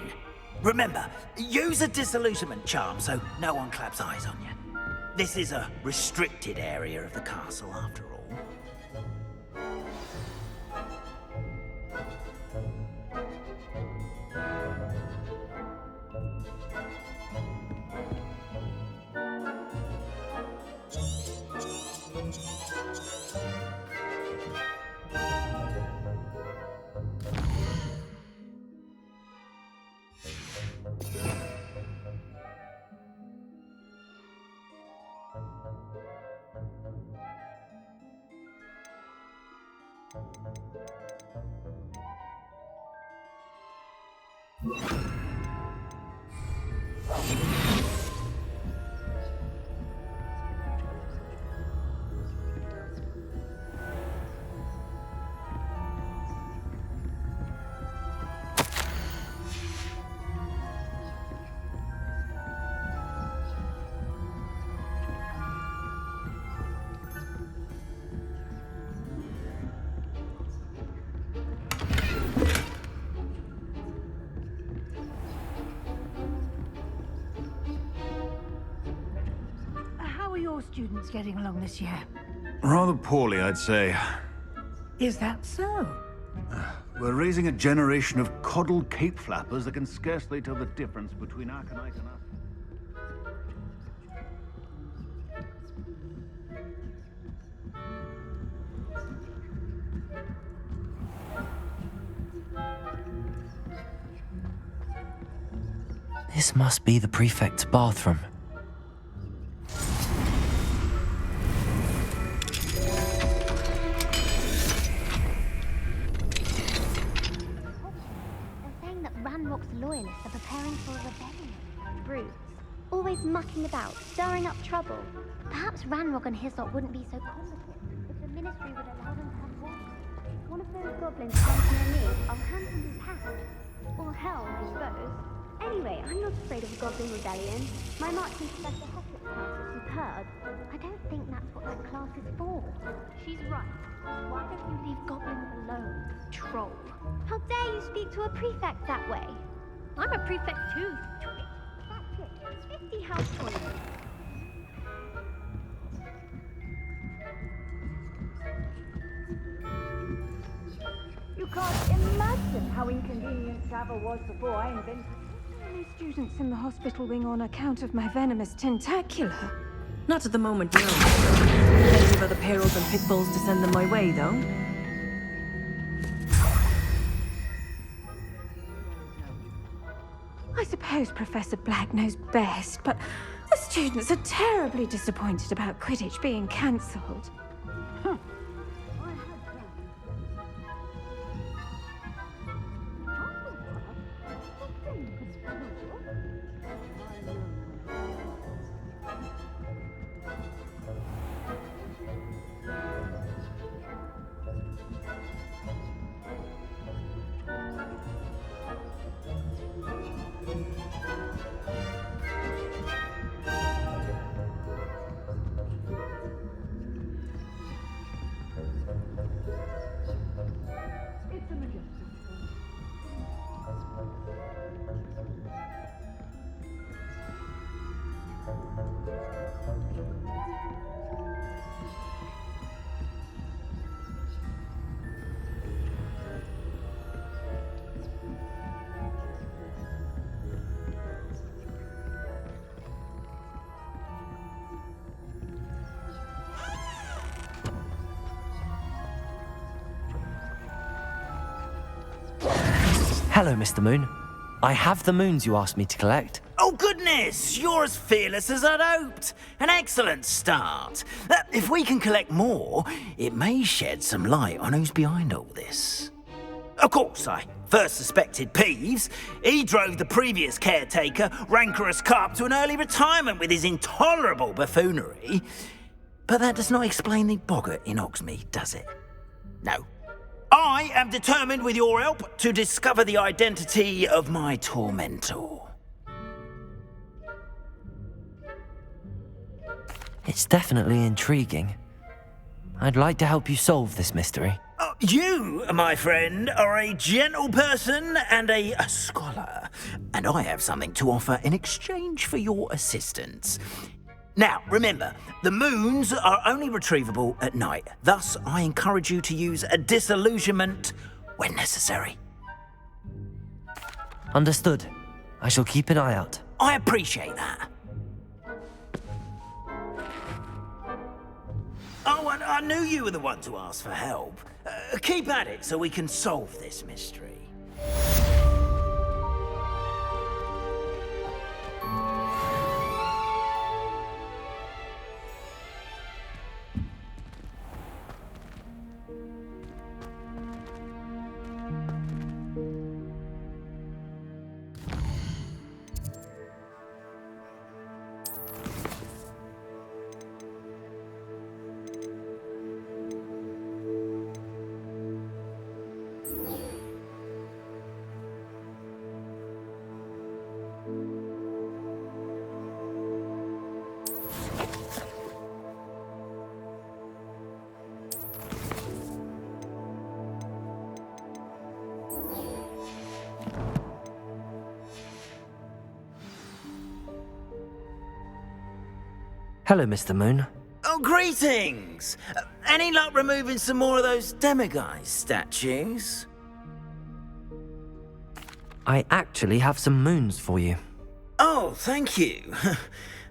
Remember, use a disillusionment charm so no one claps eyes on you. This is a restricted area of the castle, after all. How are your students getting along this year? Rather poorly, I'd say. Is that so? We're raising a generation of coddled cape flappers that can scarcely tell the difference between Arcanite and us. This must be the prefect's bathroom. Loyalists are preparing for a rebellion. Brutes, always mucking about, stirring up trouble. Perhaps Ranrock and his lot wouldn't be so competent if the Ministry would allow them to have war. If one of those goblins comes near me, I'll hand him his hand. Or hell, I suppose. Anyway, I'm not afraid of a goblin rebellion. My marching Professor Hector's class is superb. I don't think that's what that class is for. She's right. Why don't you leave goblins alone, troll? How dare you speak to a prefect that way? I'm a prefect too, twit. That's it. 50 house points. You can't imagine how inconvenient travel was before I invented. Any students in the hospital wing on account of my venomous tentacular? Not at the moment, no. Plenty of other perils and pitfalls to send them my way, though. I suppose Professor Black knows best, but the students are terribly disappointed about Quidditch being cancelled. I had Hello, Mr. Moon. I have the moons you asked me to collect. Oh, goodness! You're as fearless as I'd hoped. An excellent start. If we can collect more, it may shed some light on who's behind all this. Of course, I first suspected Peeves. He drove the previous caretaker, Rancorous Carp, to an early retirement with his intolerable buffoonery. But that does not explain the boggart in Hogsmeade, does it? No. I am determined, with your help, to discover the identity of my tormentor. It's definitely intriguing. I'd like to help you solve this mystery. You, my friend, are a gentle person and a scholar, and I have something to offer in exchange for your assistance. Now, remember, the moons are only retrievable at night. Thus, I encourage you to use a disillusionment when necessary. Understood. I shall keep an eye out. I appreciate that. Oh, and I knew you were the one to ask for help. Keep at it so we can solve this mystery. Hello, Mr. Moon. Oh, greetings! Any luck removing some more of those demiguise statues? I actually have some moons for you. Oh, thank you.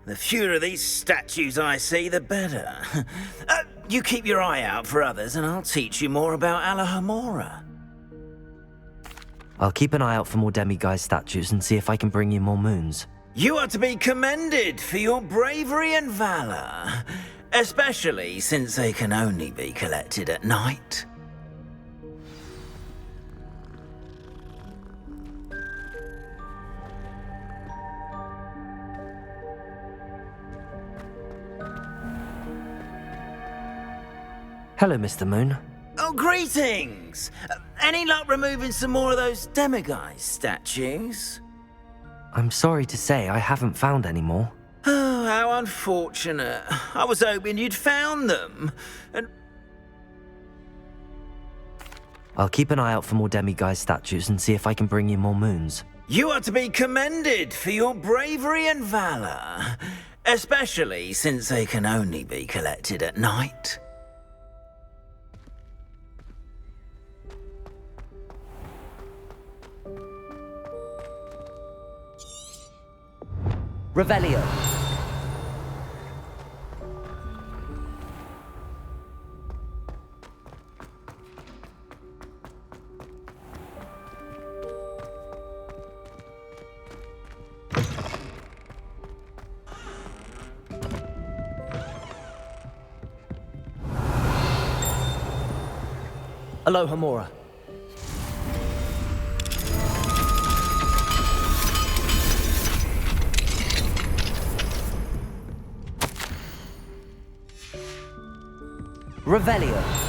The fewer of these statues I see, the better. You keep your eye out for others, and I'll teach you more about Alahomora. I'll keep an eye out for more demiguise statues and see if I can bring you more moons. You are to be commended for your bravery and valor, especially since they can only be collected at night. Hello, Mr. Moon. Oh, greetings! Any luck removing some more of those demiguise statues? I'm sorry to say I haven't found any more. Oh, how unfortunate. I was hoping you'd found them. And I'll keep an eye out for more demiguise statues and see if I can bring you more moons. you are to be commended for your bravery and valor, especially since they can only be collected at night. Revelio. Alohomora. Revelio.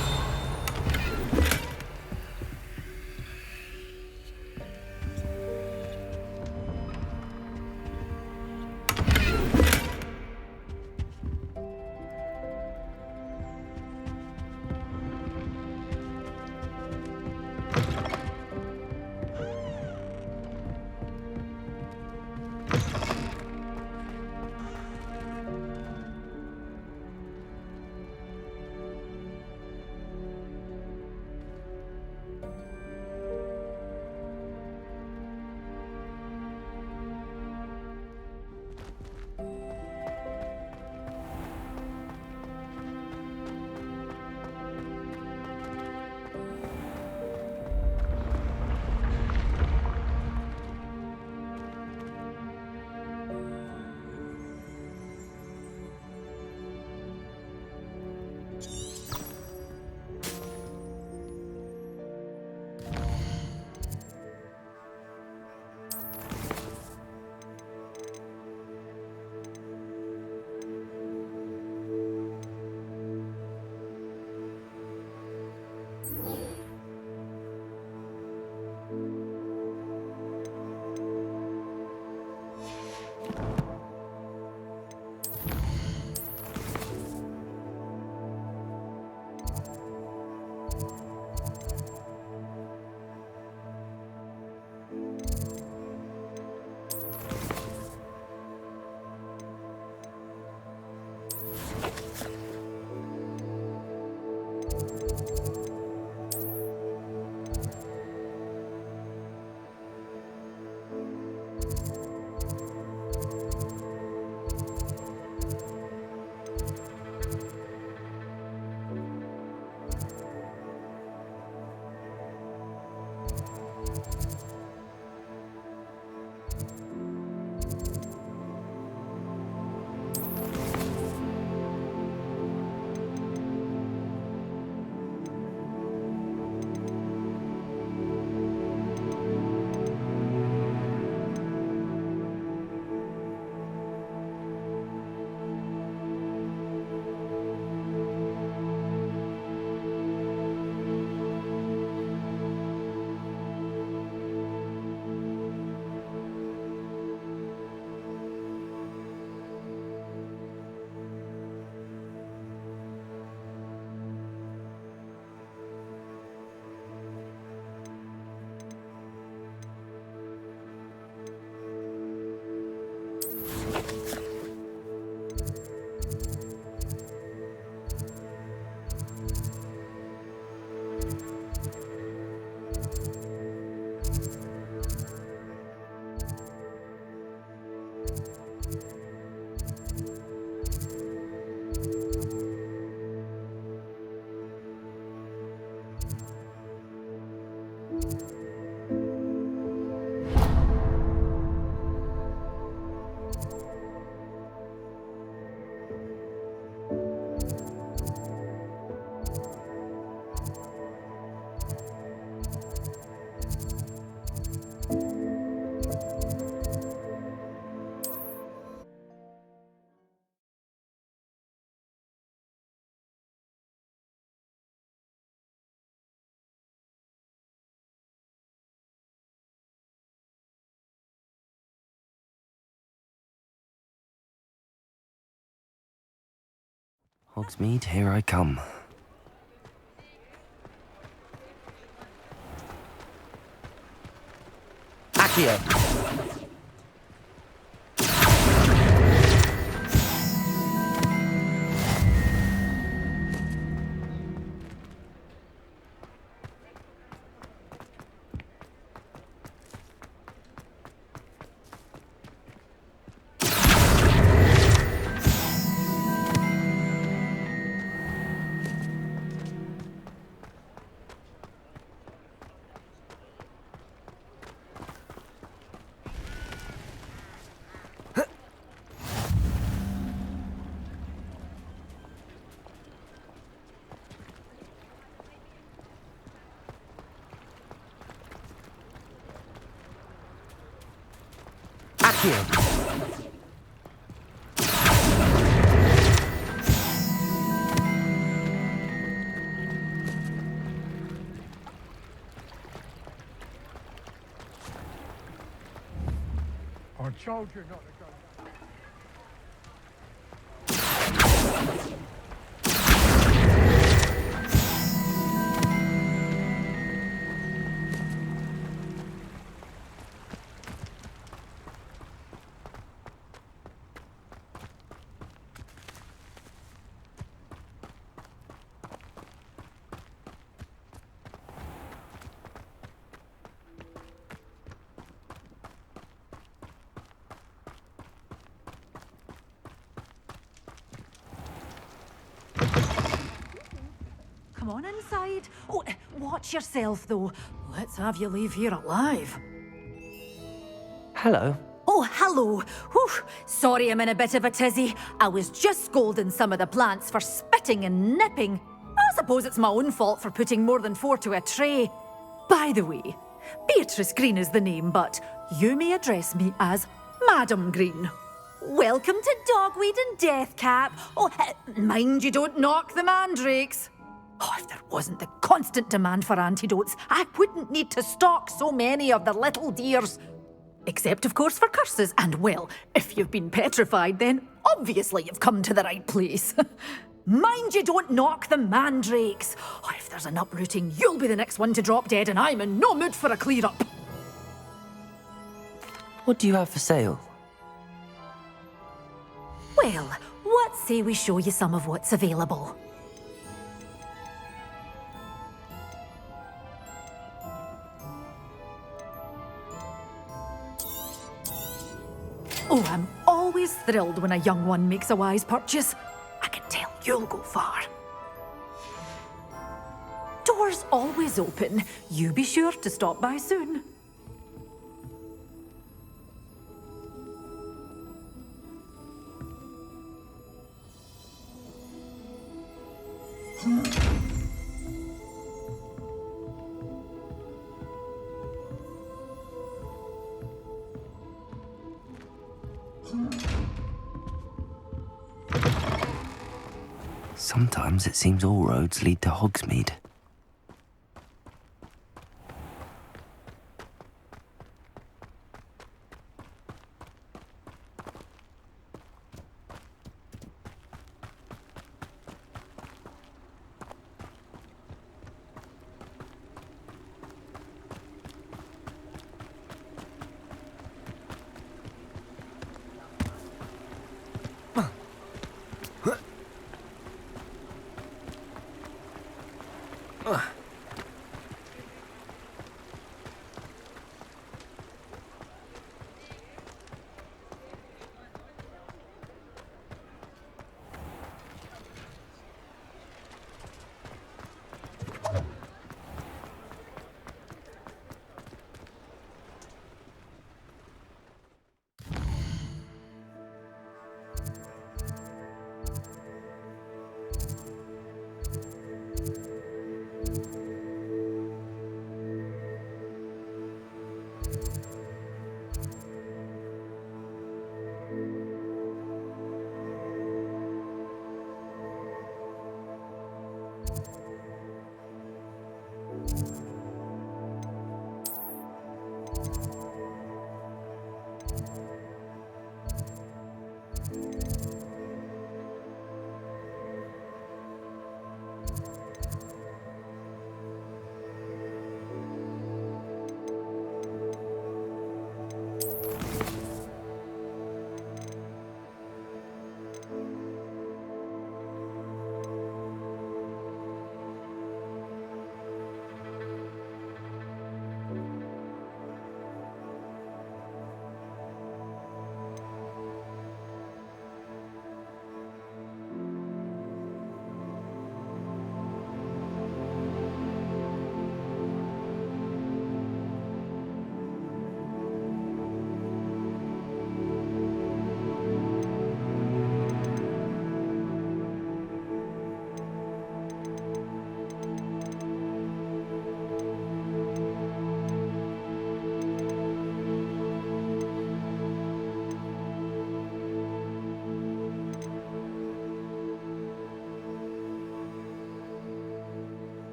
Hogsmeade, here I come. Accio! I told you not to go. Come on inside. Oh, watch yourself, though. Let's have you leave here alive. Hello. Oh, hello. Whew. Sorry I'm in a bit of a tizzy. I was just scolding some of the plants for spitting and nipping. I suppose it's my own fault for putting more than 4 to a tray. By the way, Beatrice Green is the name, but you may address me as Madam Green. Welcome to Dogweed and Deathcap. Oh, mind you don't knock the mandrakes. Oh, if there wasn't the constant demand for antidotes, I wouldn't need to stock so many of the little dears. Except, of course, for curses. And, well, if you've been petrified, then obviously you've come to the right place. Mind you don't knock the mandrakes. Oh, if there's an uprooting, you'll be the next one to drop dead, and I'm in no mood for a clear-up. What do you have for sale? Well, what say we show you some of what's available? Oh, I'm always thrilled when a young one makes a wise purchase. I can tell you'll go far. Doors always open. You be sure to stop by soon. Sometimes it seems all roads lead to Hogsmeade.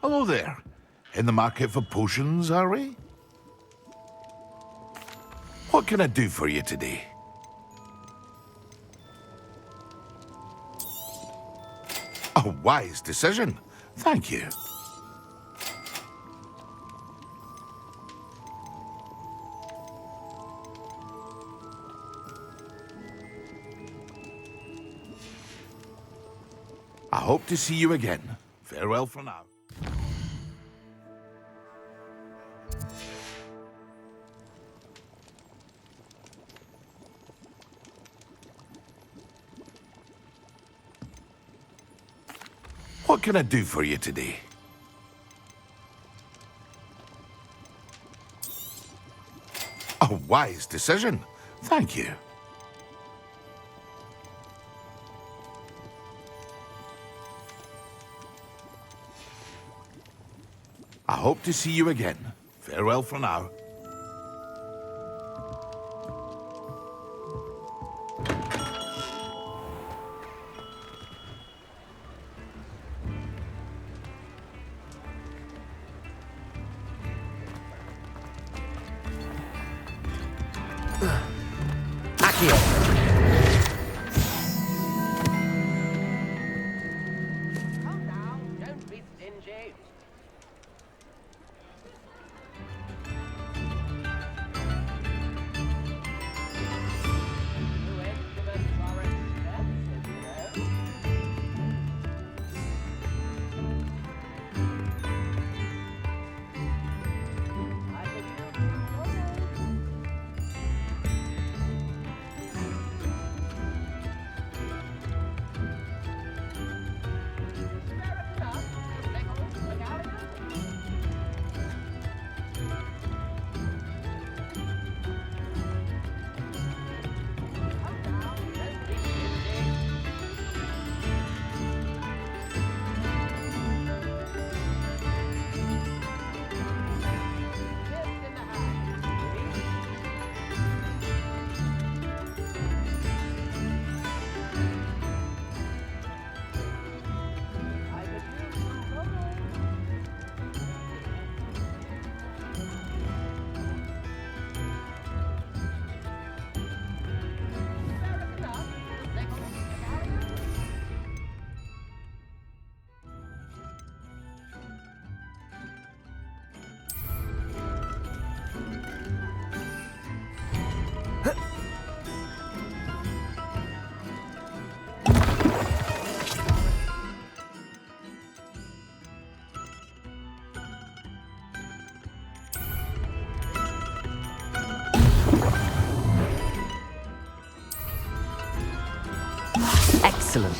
Hello there. In the market for potions, are we? What can I do for you today? A wise decision. Thank you. I hope to see you again. Farewell for now. What can I do for you today? A wise decision. Thank you. I hope to see you again. Farewell for now. Excellent.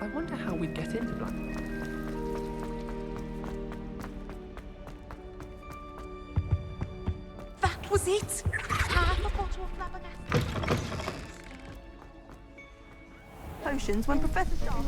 I wonder how we'd get into Black. That was it! Half a bottle of flabbergasted. Potions when Professor Charles...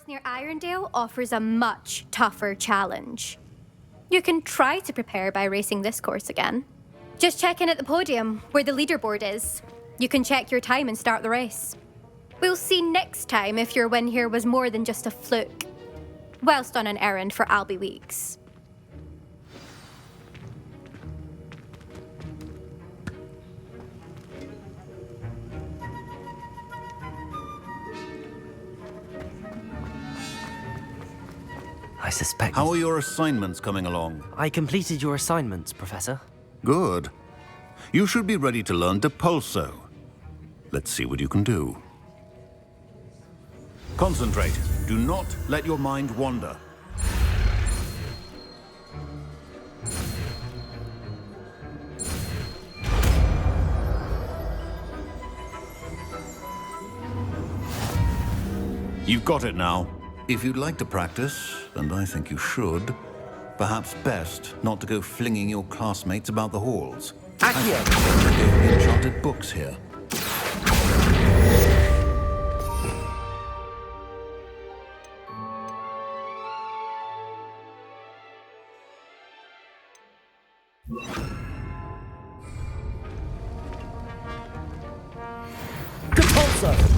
course near Irondale offers a much tougher challenge. You can try to prepare by racing this course again. Just check in at the podium, where the leaderboard is. You can check your time and start the race. We'll see next time if your win here was more than just a fluke. Whilst on an errand for Albie Weeks. I suspect... How are your assignments coming along? I completed your assignments, Professor. Good. You should be ready to learn Depulso. Let's see what you can do. Concentrate. Do not let your mind wander. You've got it now. If you'd like to practice, and I think you should, perhaps best not to go flinging your classmates about the halls. Accio! There are enchanted books here.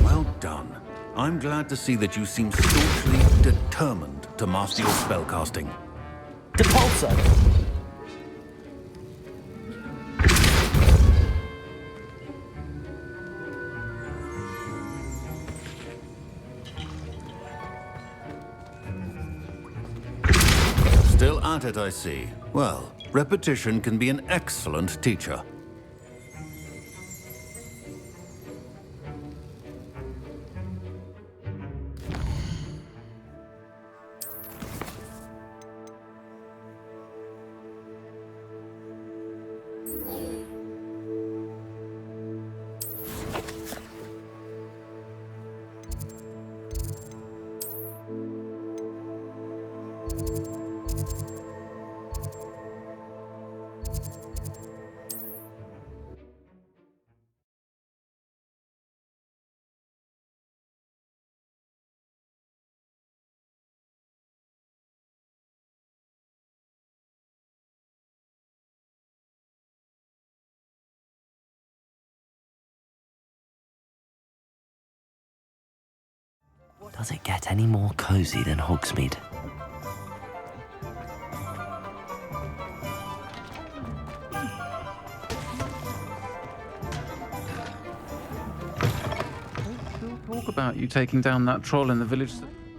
Well done. I'm glad to see that you seem staunchly determined to master your spellcasting. Depulso! Still at it, I see. Well, repetition can be an excellent teacher. Does it get any more cozy than Hogsmeade? Talk about you taking down that troll in the village.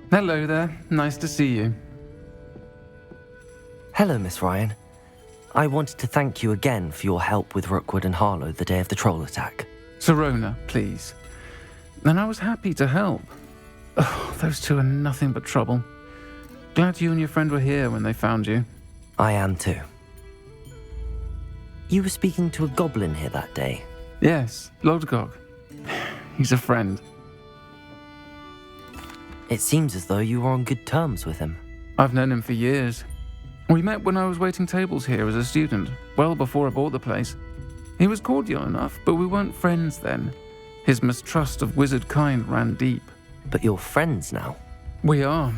Hello there. Nice to see you. Hello, Miss Ryan. I wanted to thank you again for your help with Rookwood and Harlow the day of the troll attack. Sirona, please. And I was happy to help. Oh, those two are nothing but trouble. Glad you and your friend were here when they found you. I am too. You were speaking to a goblin here that day? Yes, Lodgok. He's a friend. It seems as though you were on good terms with him. I've known him for years. We met when I was waiting tables here as a student, well before I bought the place. He was cordial enough, but we weren't friends then. His mistrust of wizard kind ran deep. But you're friends now? We are.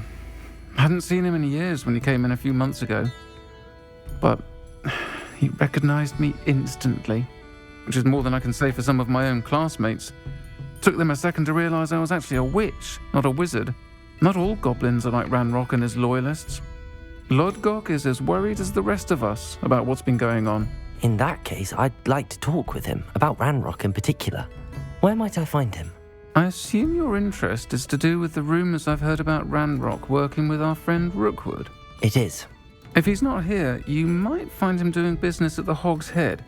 Hadn't seen him in years when he came in a few months ago. But he recognized me instantly, which is more than I can say for some of my own classmates. Took them a second to realize I was actually a witch, not a wizard. Not all goblins are like Ranrock and his loyalists. Lodgok is as worried as the rest of us about what's been going on. In that case, I'd like to talk with him, about Ranrock in particular. Where might I find him? I assume your interest is to do with the rumors I've heard about Ranrock working with our friend Rookwood. It is. If he's not here, you might find him doing business at the Hog's Head.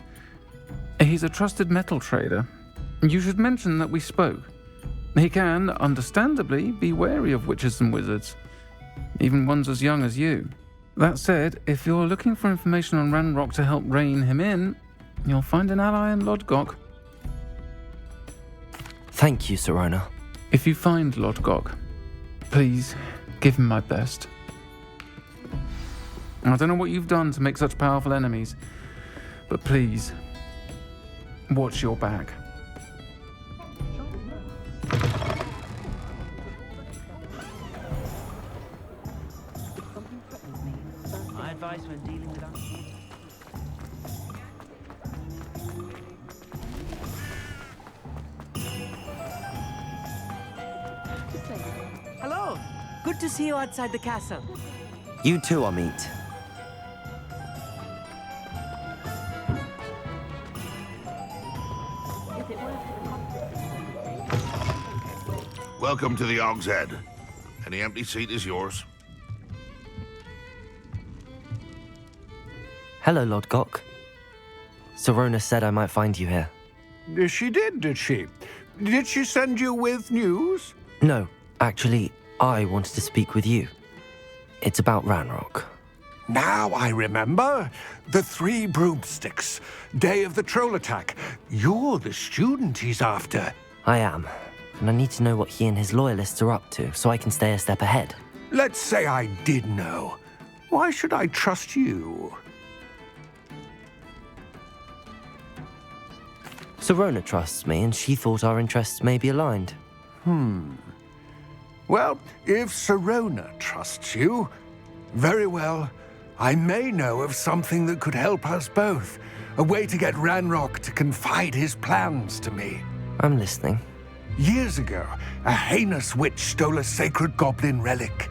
He's a trusted metal trader. You should mention that we spoke. He can, understandably, be wary of witches and wizards, even ones as young as you. That said, if you're looking for information on Ranrock to help rein him in, you'll find an ally in Lodgok. Thank you, Sirona. If you find Lodgok, please give him my best. I don't know what you've done to make such powerful enemies, but please, watch your back. advice when dealing with us? Hello! Good to see you outside the castle. You too, Amit. Welcome to the Og's Head. Any empty seat is yours. Hello, Lodgok. Sorona said I might find you here. She did she? Did she send you with news? No, actually, I wanted to speak with you. It's about Ranrock. Now I remember. The 3 broomsticks. Day of the troll attack. You're the student he's after. I am, and I need to know what he and his loyalists are up to so I can stay a step ahead. Let's say I did know. Why should I trust you? Sorona trusts me, and she thought our interests may be aligned. Well, if Sorona trusts you, very well. I may know of something that could help us both. A way to get Ranrock to confide his plans to me. I'm listening. Years ago, a heinous witch stole a sacred goblin relic.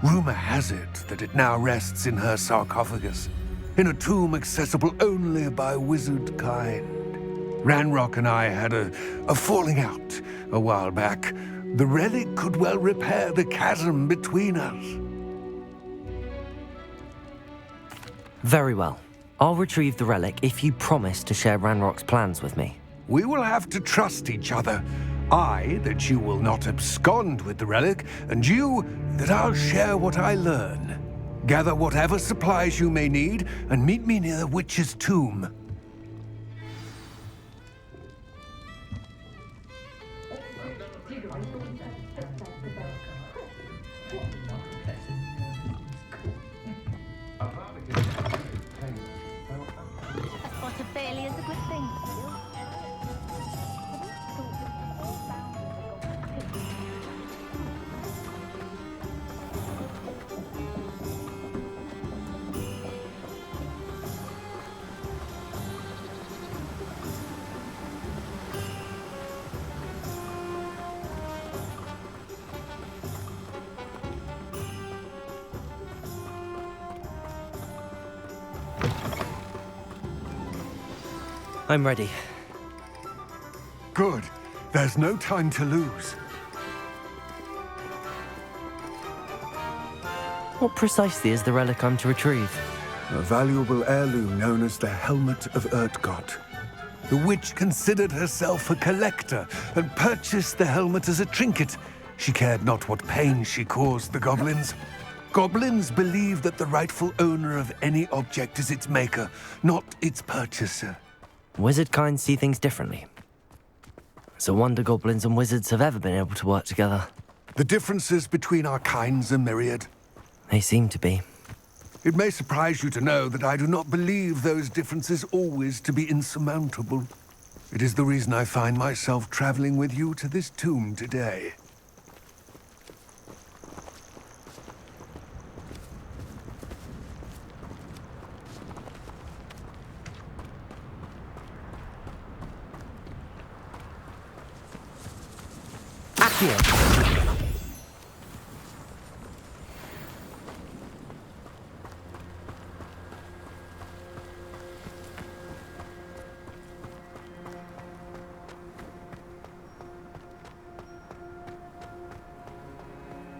Rumor has it that it now rests in her sarcophagus, in a tomb accessible only by wizard kind. Ranrock and I had a falling out a while back. The relic could well repair the chasm between us. Very well. I'll retrieve the relic if you promise to share Ranrock's plans with me. We will have to trust each other. I, that you will not abscond with the relic, and you, that I'll share what I learn. Gather whatever supplies you may need, and meet me near the witch's tomb. A spot of failure is a good thing. I'm ready. Good. There's no time to lose. What precisely is the relic I'm to retrieve? A valuable heirloom known as the Helmet of Urtgott. The witch considered herself a collector and purchased the helmet as a trinket. She cared not what pain she caused the goblins. Goblins believe that the rightful owner of any object is its maker, not its purchaser. Wizard kind see things differently. It's a wonder goblins and wizards have ever been able to work together. The differences between our kinds are myriad. They seem to be. It may surprise you to know that I do not believe those differences always to be insurmountable. It is the reason I find myself traveling with you to this tomb today.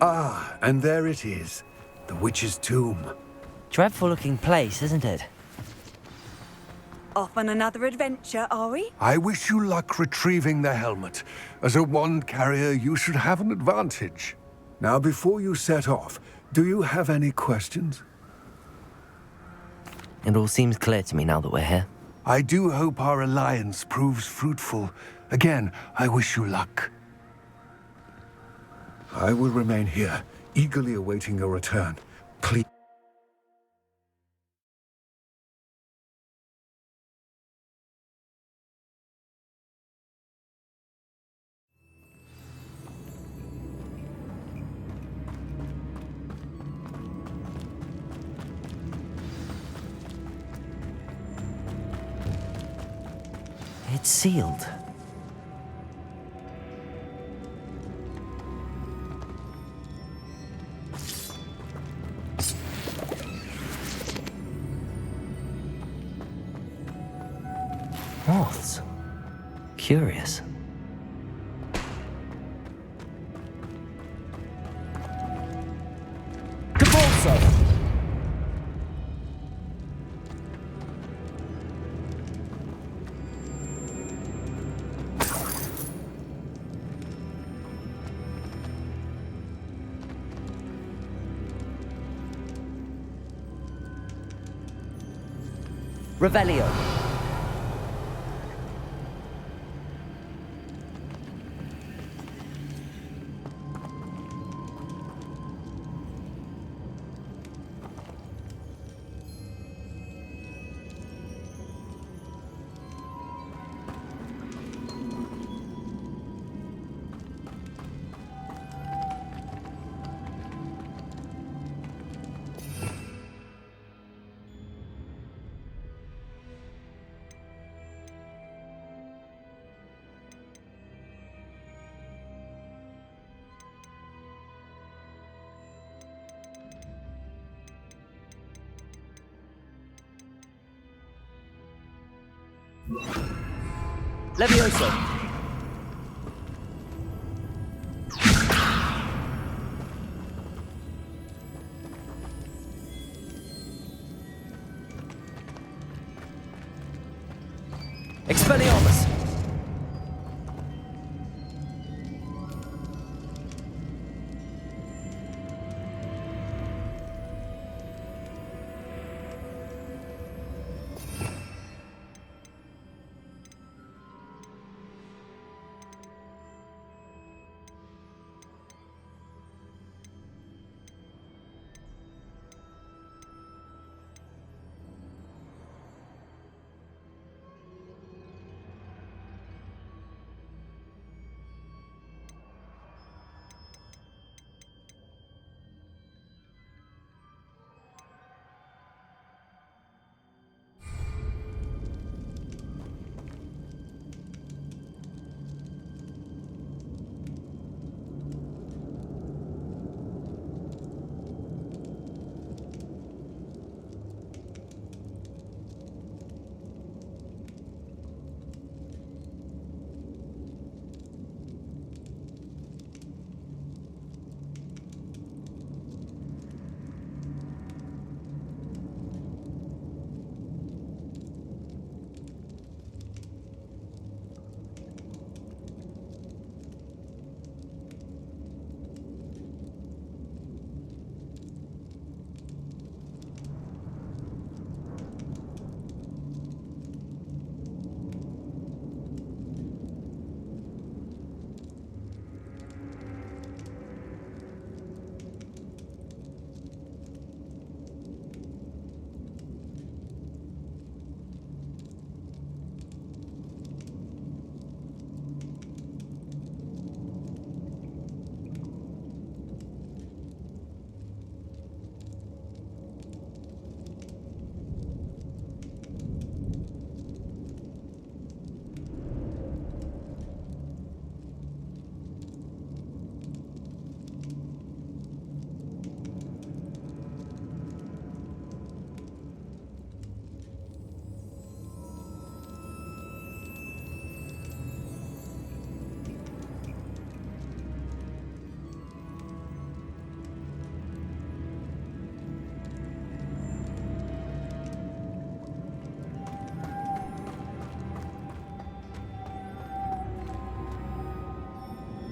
Ah, and there it is, the witch's tomb. Dreadful looking place, isn't it? Off on another adventure, are we? I wish you luck retrieving the helmet. As a wand carrier, you should have an advantage. Now, before you set off, do you have any questions? It all seems clear to me now that we're here. I do hope our alliance proves fruitful. Again, I wish you luck. I will remain here, eagerly awaiting your return. Please. It's sealed. Moths. Curious. Revelio. Levioso. Expelliarmus.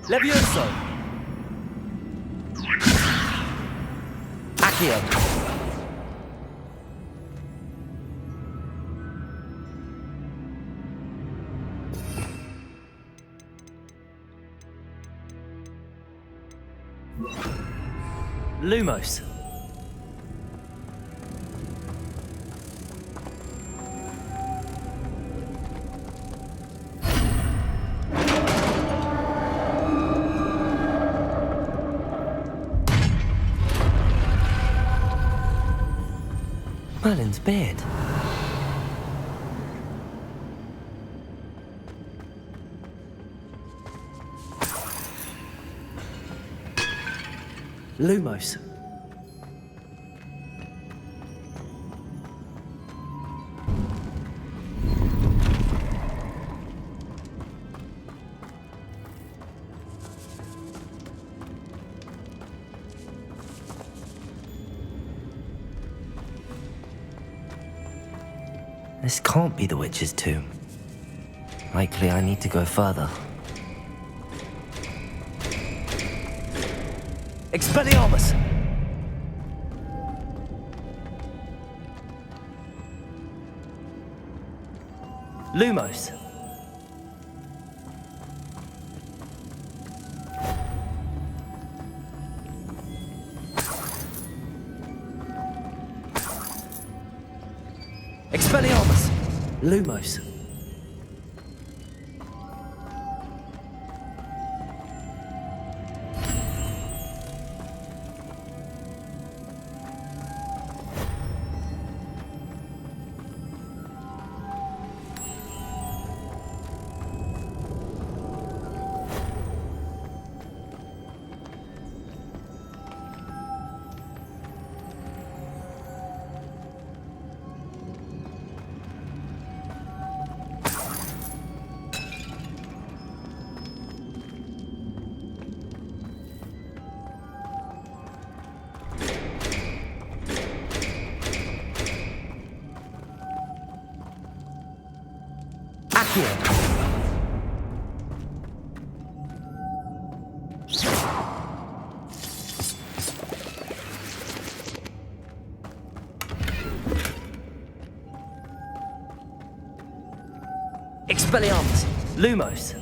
Levioso. Accio. Lumos. Merlin's beard. Lumos. This can't be the witch's tomb. Likely I need to go further. Expelliarmus! Lumos. Expelliarmus! Lumos. Expelliarmus! Lumos!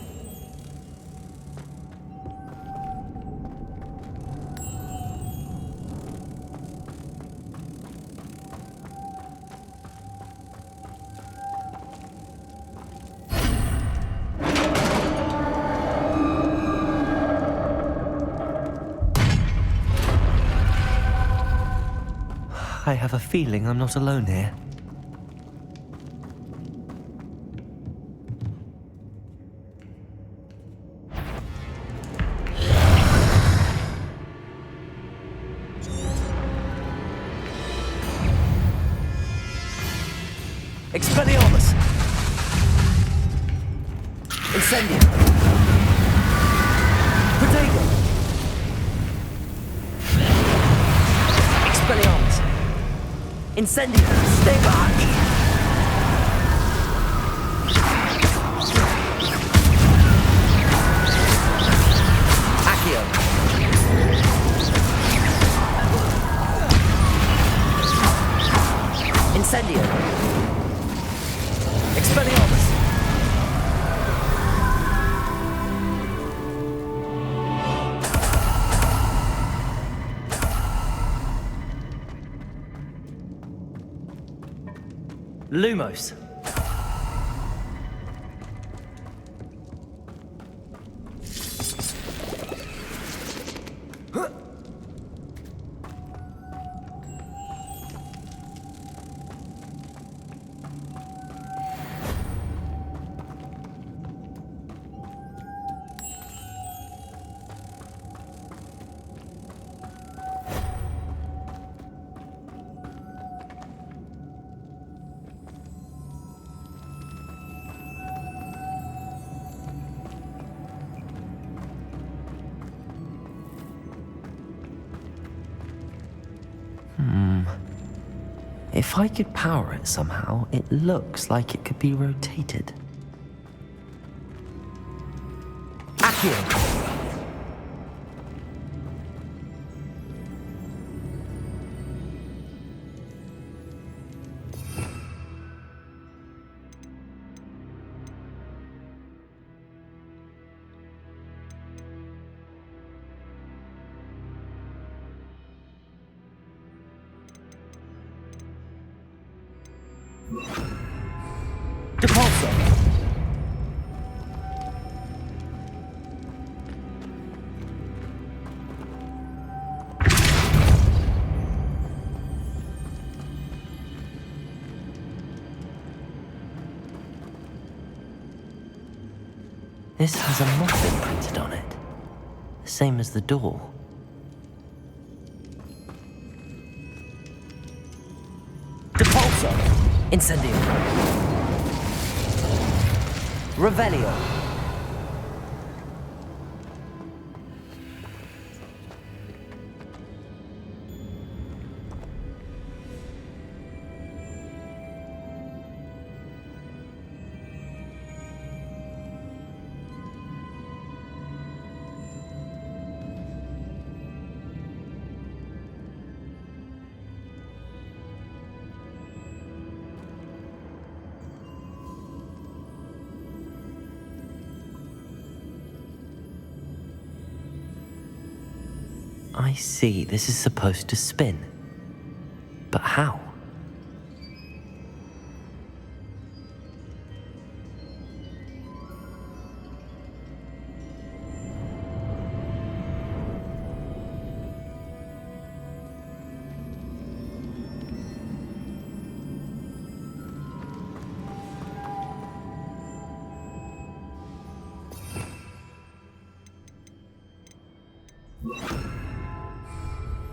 I have a feeling I'm not alone here. Expelliarmus! Incendium! Protego! Expelliarmus! Incendium! Stay back! Accio! Incendio! Expelliarmus! Lumos! If I could power it somehow, it looks like it could be rotated. Accio! Depulso! This has a moth imprinted on it, the same as the door. Depulso. Incendio. Revelio. I see, this is supposed to spin. But how?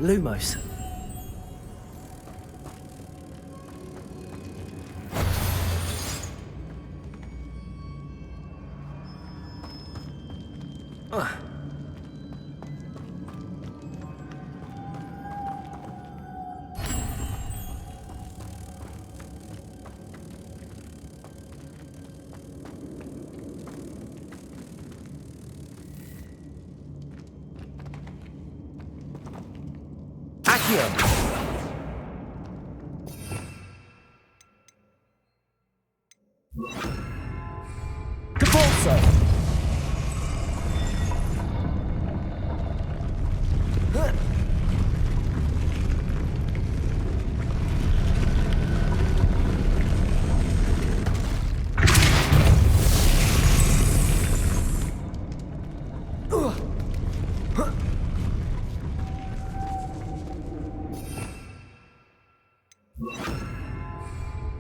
Lumos. Accio. Depulso.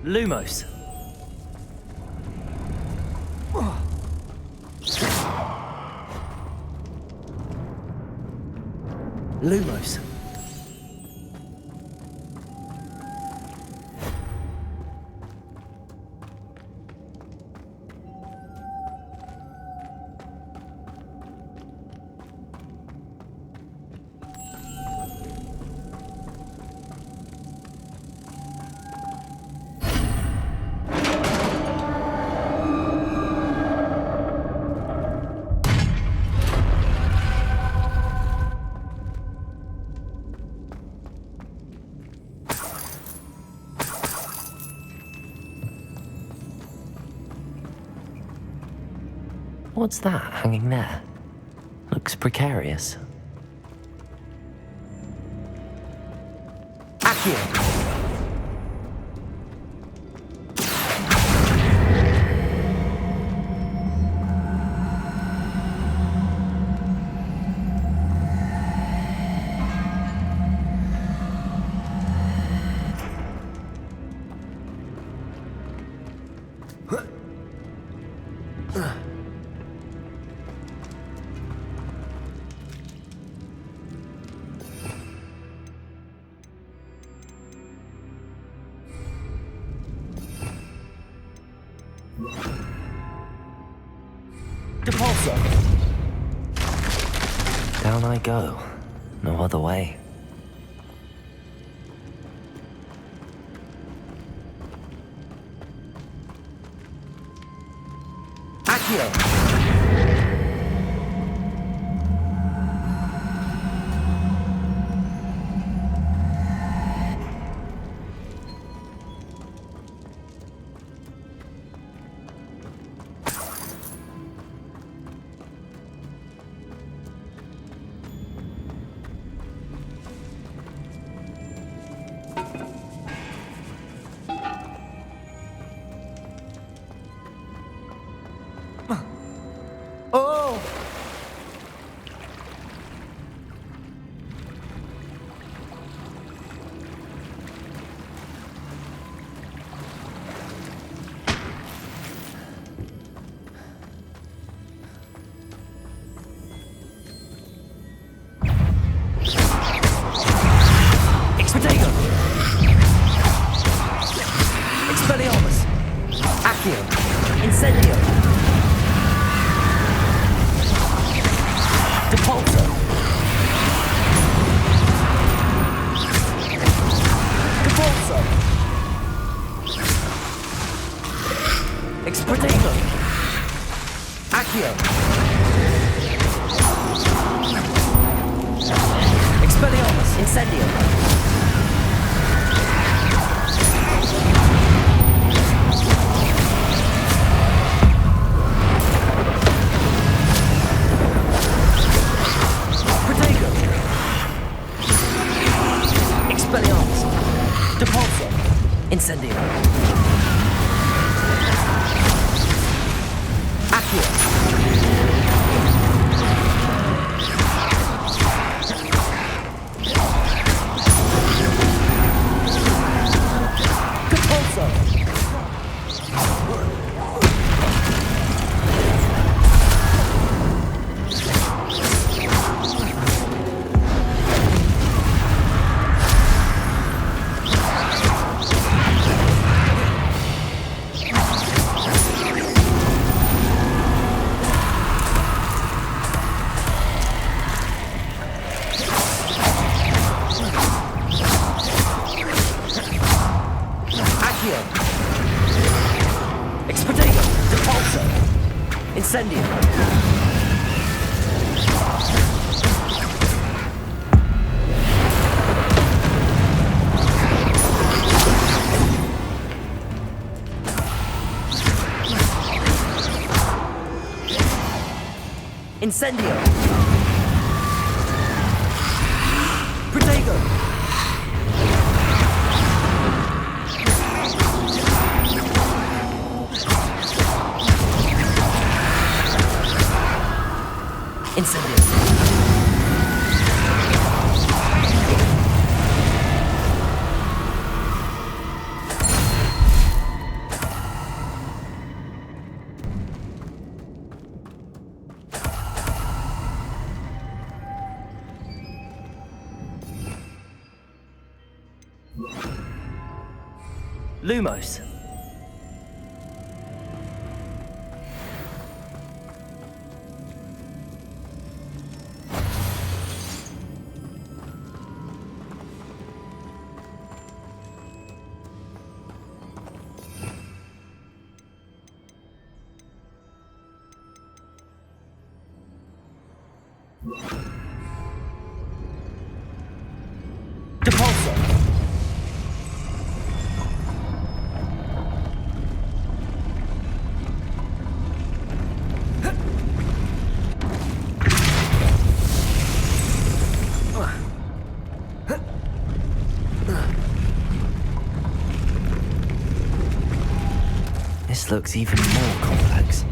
Lumos. Lumos. What's that hanging there? Looks precarious. Accio. Depulso. Down I go. No other way. Accio. Accio. Incendio. Depulso. Depulso. Expurgator. Accio. Expelliarmus. Incendio. Protego. Expelliarmus. Depulso. Incendio. Accio. Expurgator. Depulso. Incendio. Incendio. Protego. Incendio. Lumos. Depulso. This looks even more complex.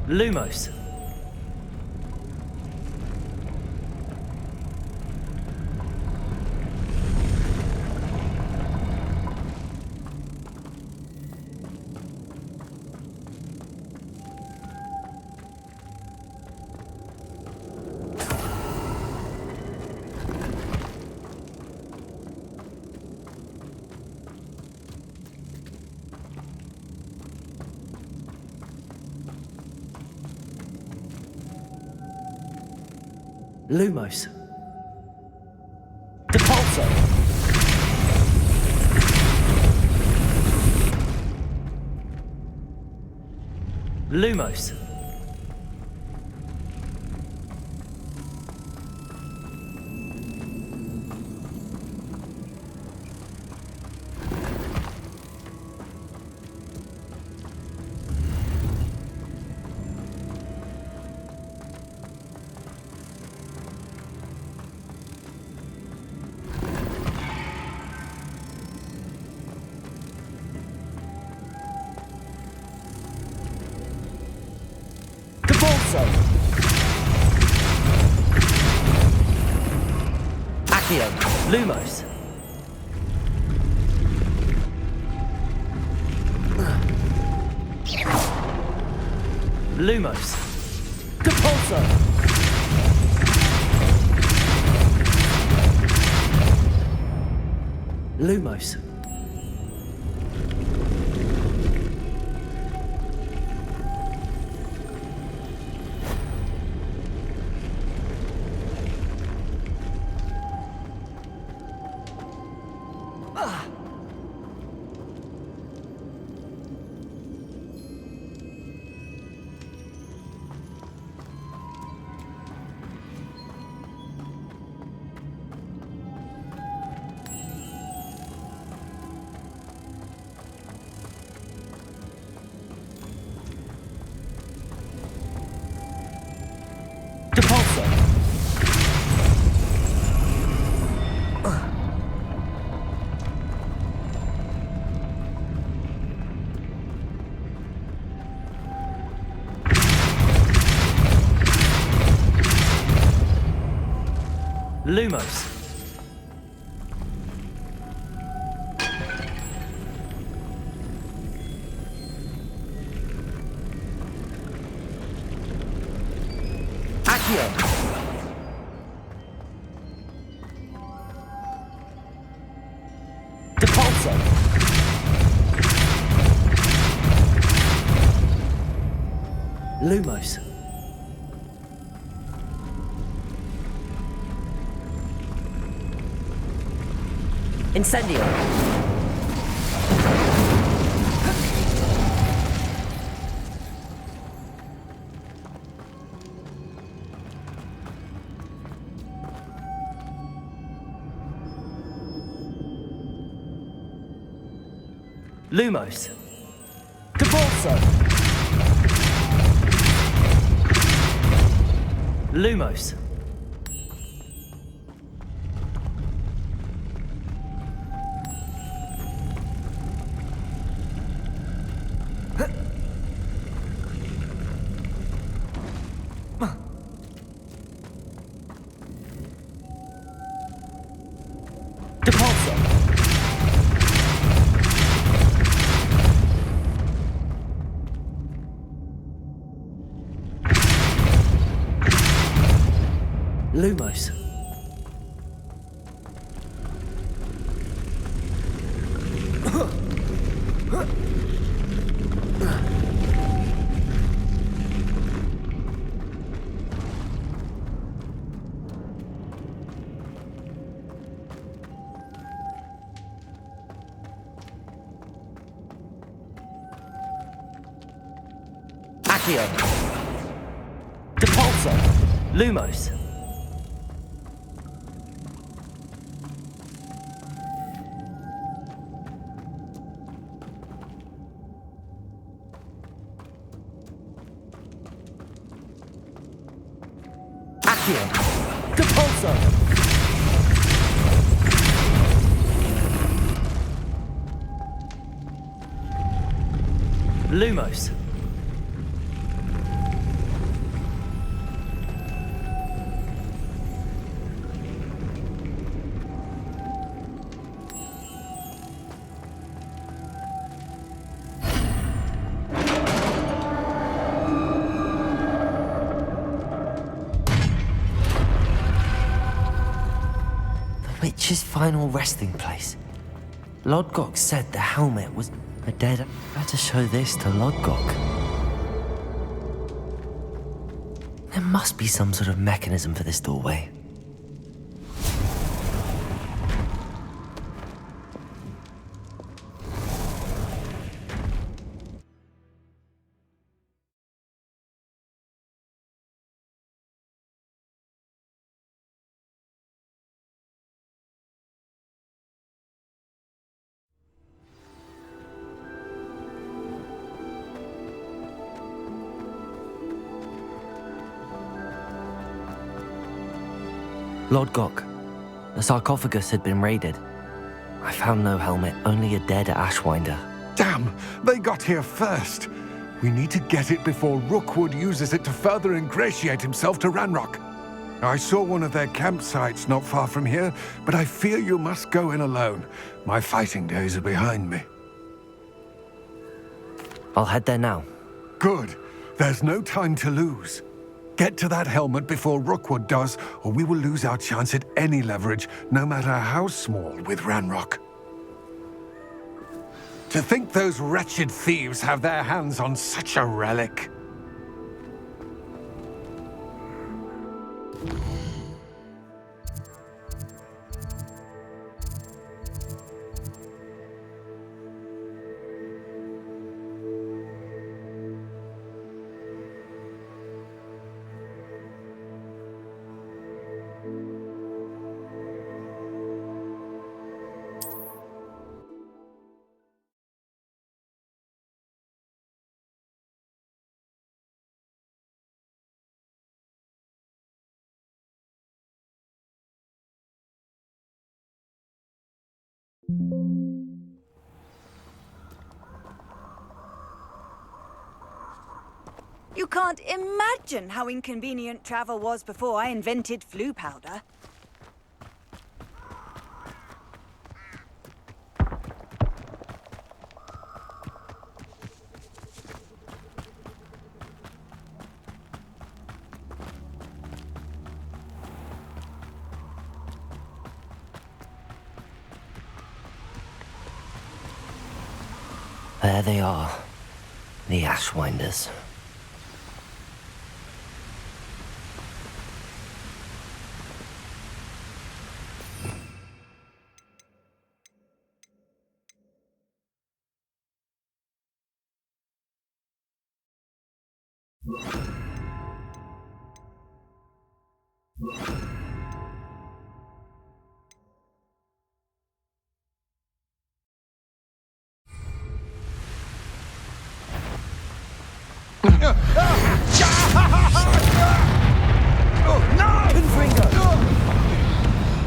Lumos. Lumos. Depulso. Lumos. Accio. Lumos. Lumos. Depulso. Lumos. Depulso. Lumos. Accio. Depulso. Lumos. Incendio. Lumos. Depulso. Lumos. Depulso. Lumos. Accio. Depulso. Lumos. Accio. Depulso. Lumos. Witch's final resting place. Lodgok said the helmet was a dead. Better show this to Lodgok. There must be some sort of mechanism for this doorway. Lodgok, the sarcophagus had been raided. I found no helmet, only a dead Ashwinder. Damn, they got here first. We need to get it before Rookwood uses it to further ingratiate himself to Ranrock. I saw one of their campsites not far from here, but I fear you must go in alone. My fighting days are behind me. I'll head there now. Good. There's no time to lose. Get to that helmet before Rookwood does, or we will lose our chance at any leverage, no matter how small, with Ranrock. To think those wretched thieves have their hands on such a relic. You can't imagine how inconvenient travel was before I invented flu powder. There they are, the Ashwinders.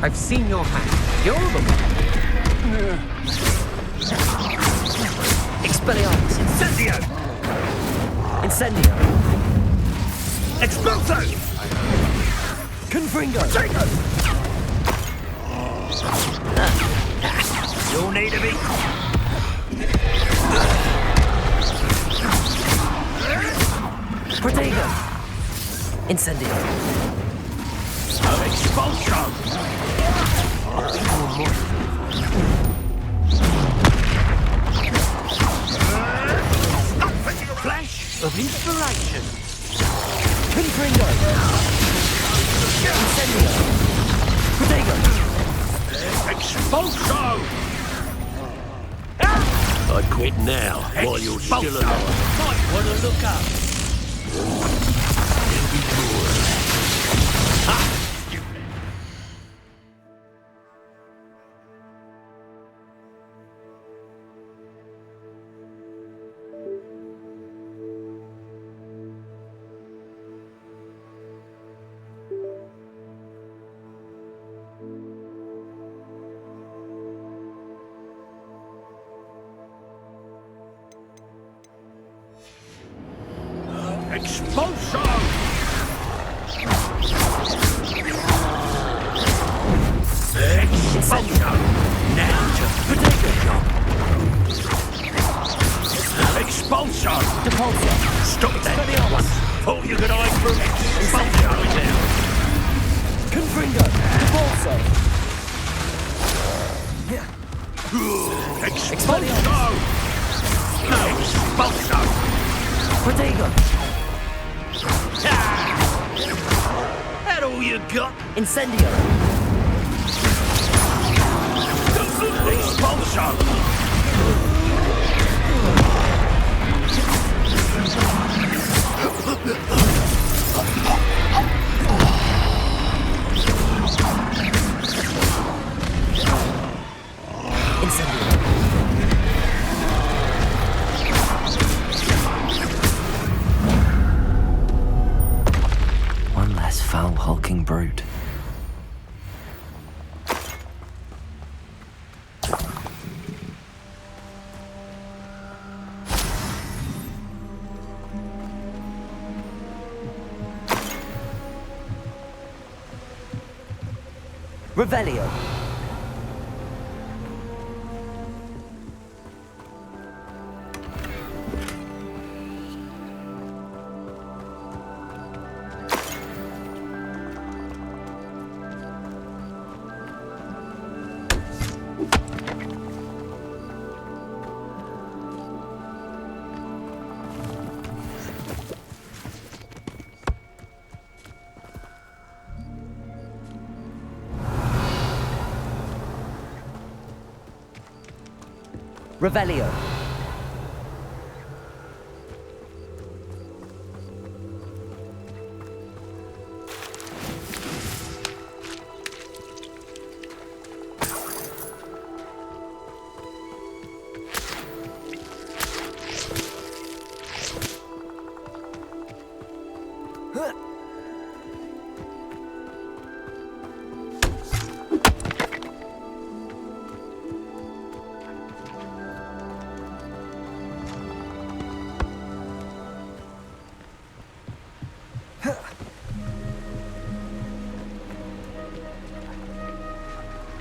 I've seen your hand. You're the one. Expelliarmus! Incendio! Incendio! Expulso! Confringo! Protego! You'll need to be... Protego! Incendio! Expulso! Flash of inspiration! Confringo! Incendio! Protego! Expulso! I quit now, while you're still alive. Might want to look up. It'll be good. Expulso! Expulso! Now to Protego shot! Expulso! Depulso! Stop that one! Thought you could hide from Expulso now! Confringo! Depulso! Expulso! Expulso! Protego! That all you got? Incendio! Expulso! One less foul hulking brute. Revelio. Revelio.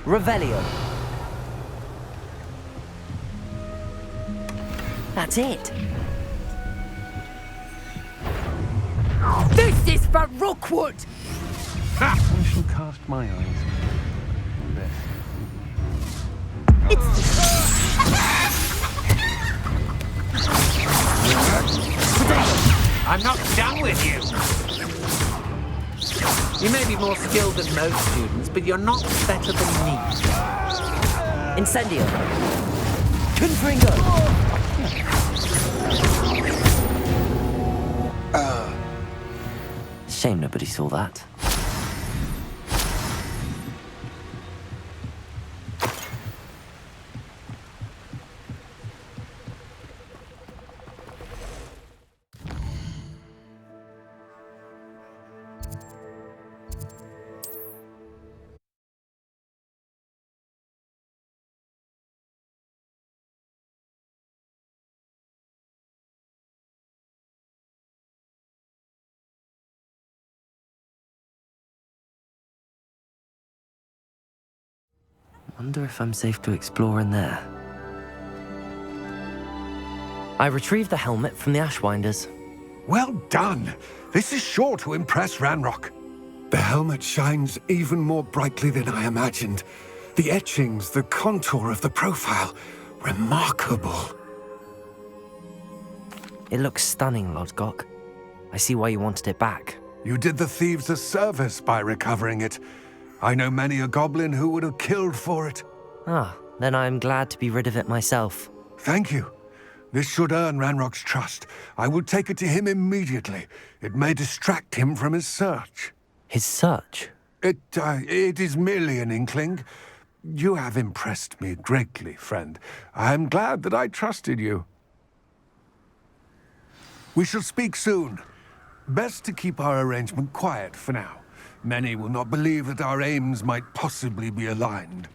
Revelio. That's it. This is for Rookwood! I shall cast my eyes on this. I'm not done with you. You may be more skilled than most students, but you're not better than me. Incendio. Confringo. Shame nobody saw that. Wonder if I'm safe to explore in there. I retrieved the helmet from the Ashwinders. Well done. This is sure to impress Ranrock. The helmet shines even more brightly than I imagined. The etchings, the contour of the profile. Remarkable. It looks stunning, Lodgok. I see why you wanted it back. You did the thieves a service by recovering it. I know many a goblin who would have killed for it. Ah, then I'm glad to be rid of it myself. Thank you. This should earn Ranrock's trust. I will take it to him immediately. It may distract him from his search. His search? It is merely an inkling. You have impressed me greatly, friend. I am glad that I trusted you. We shall speak soon. Best to keep our arrangement quiet for now. Many will not believe that our aims might possibly be aligned.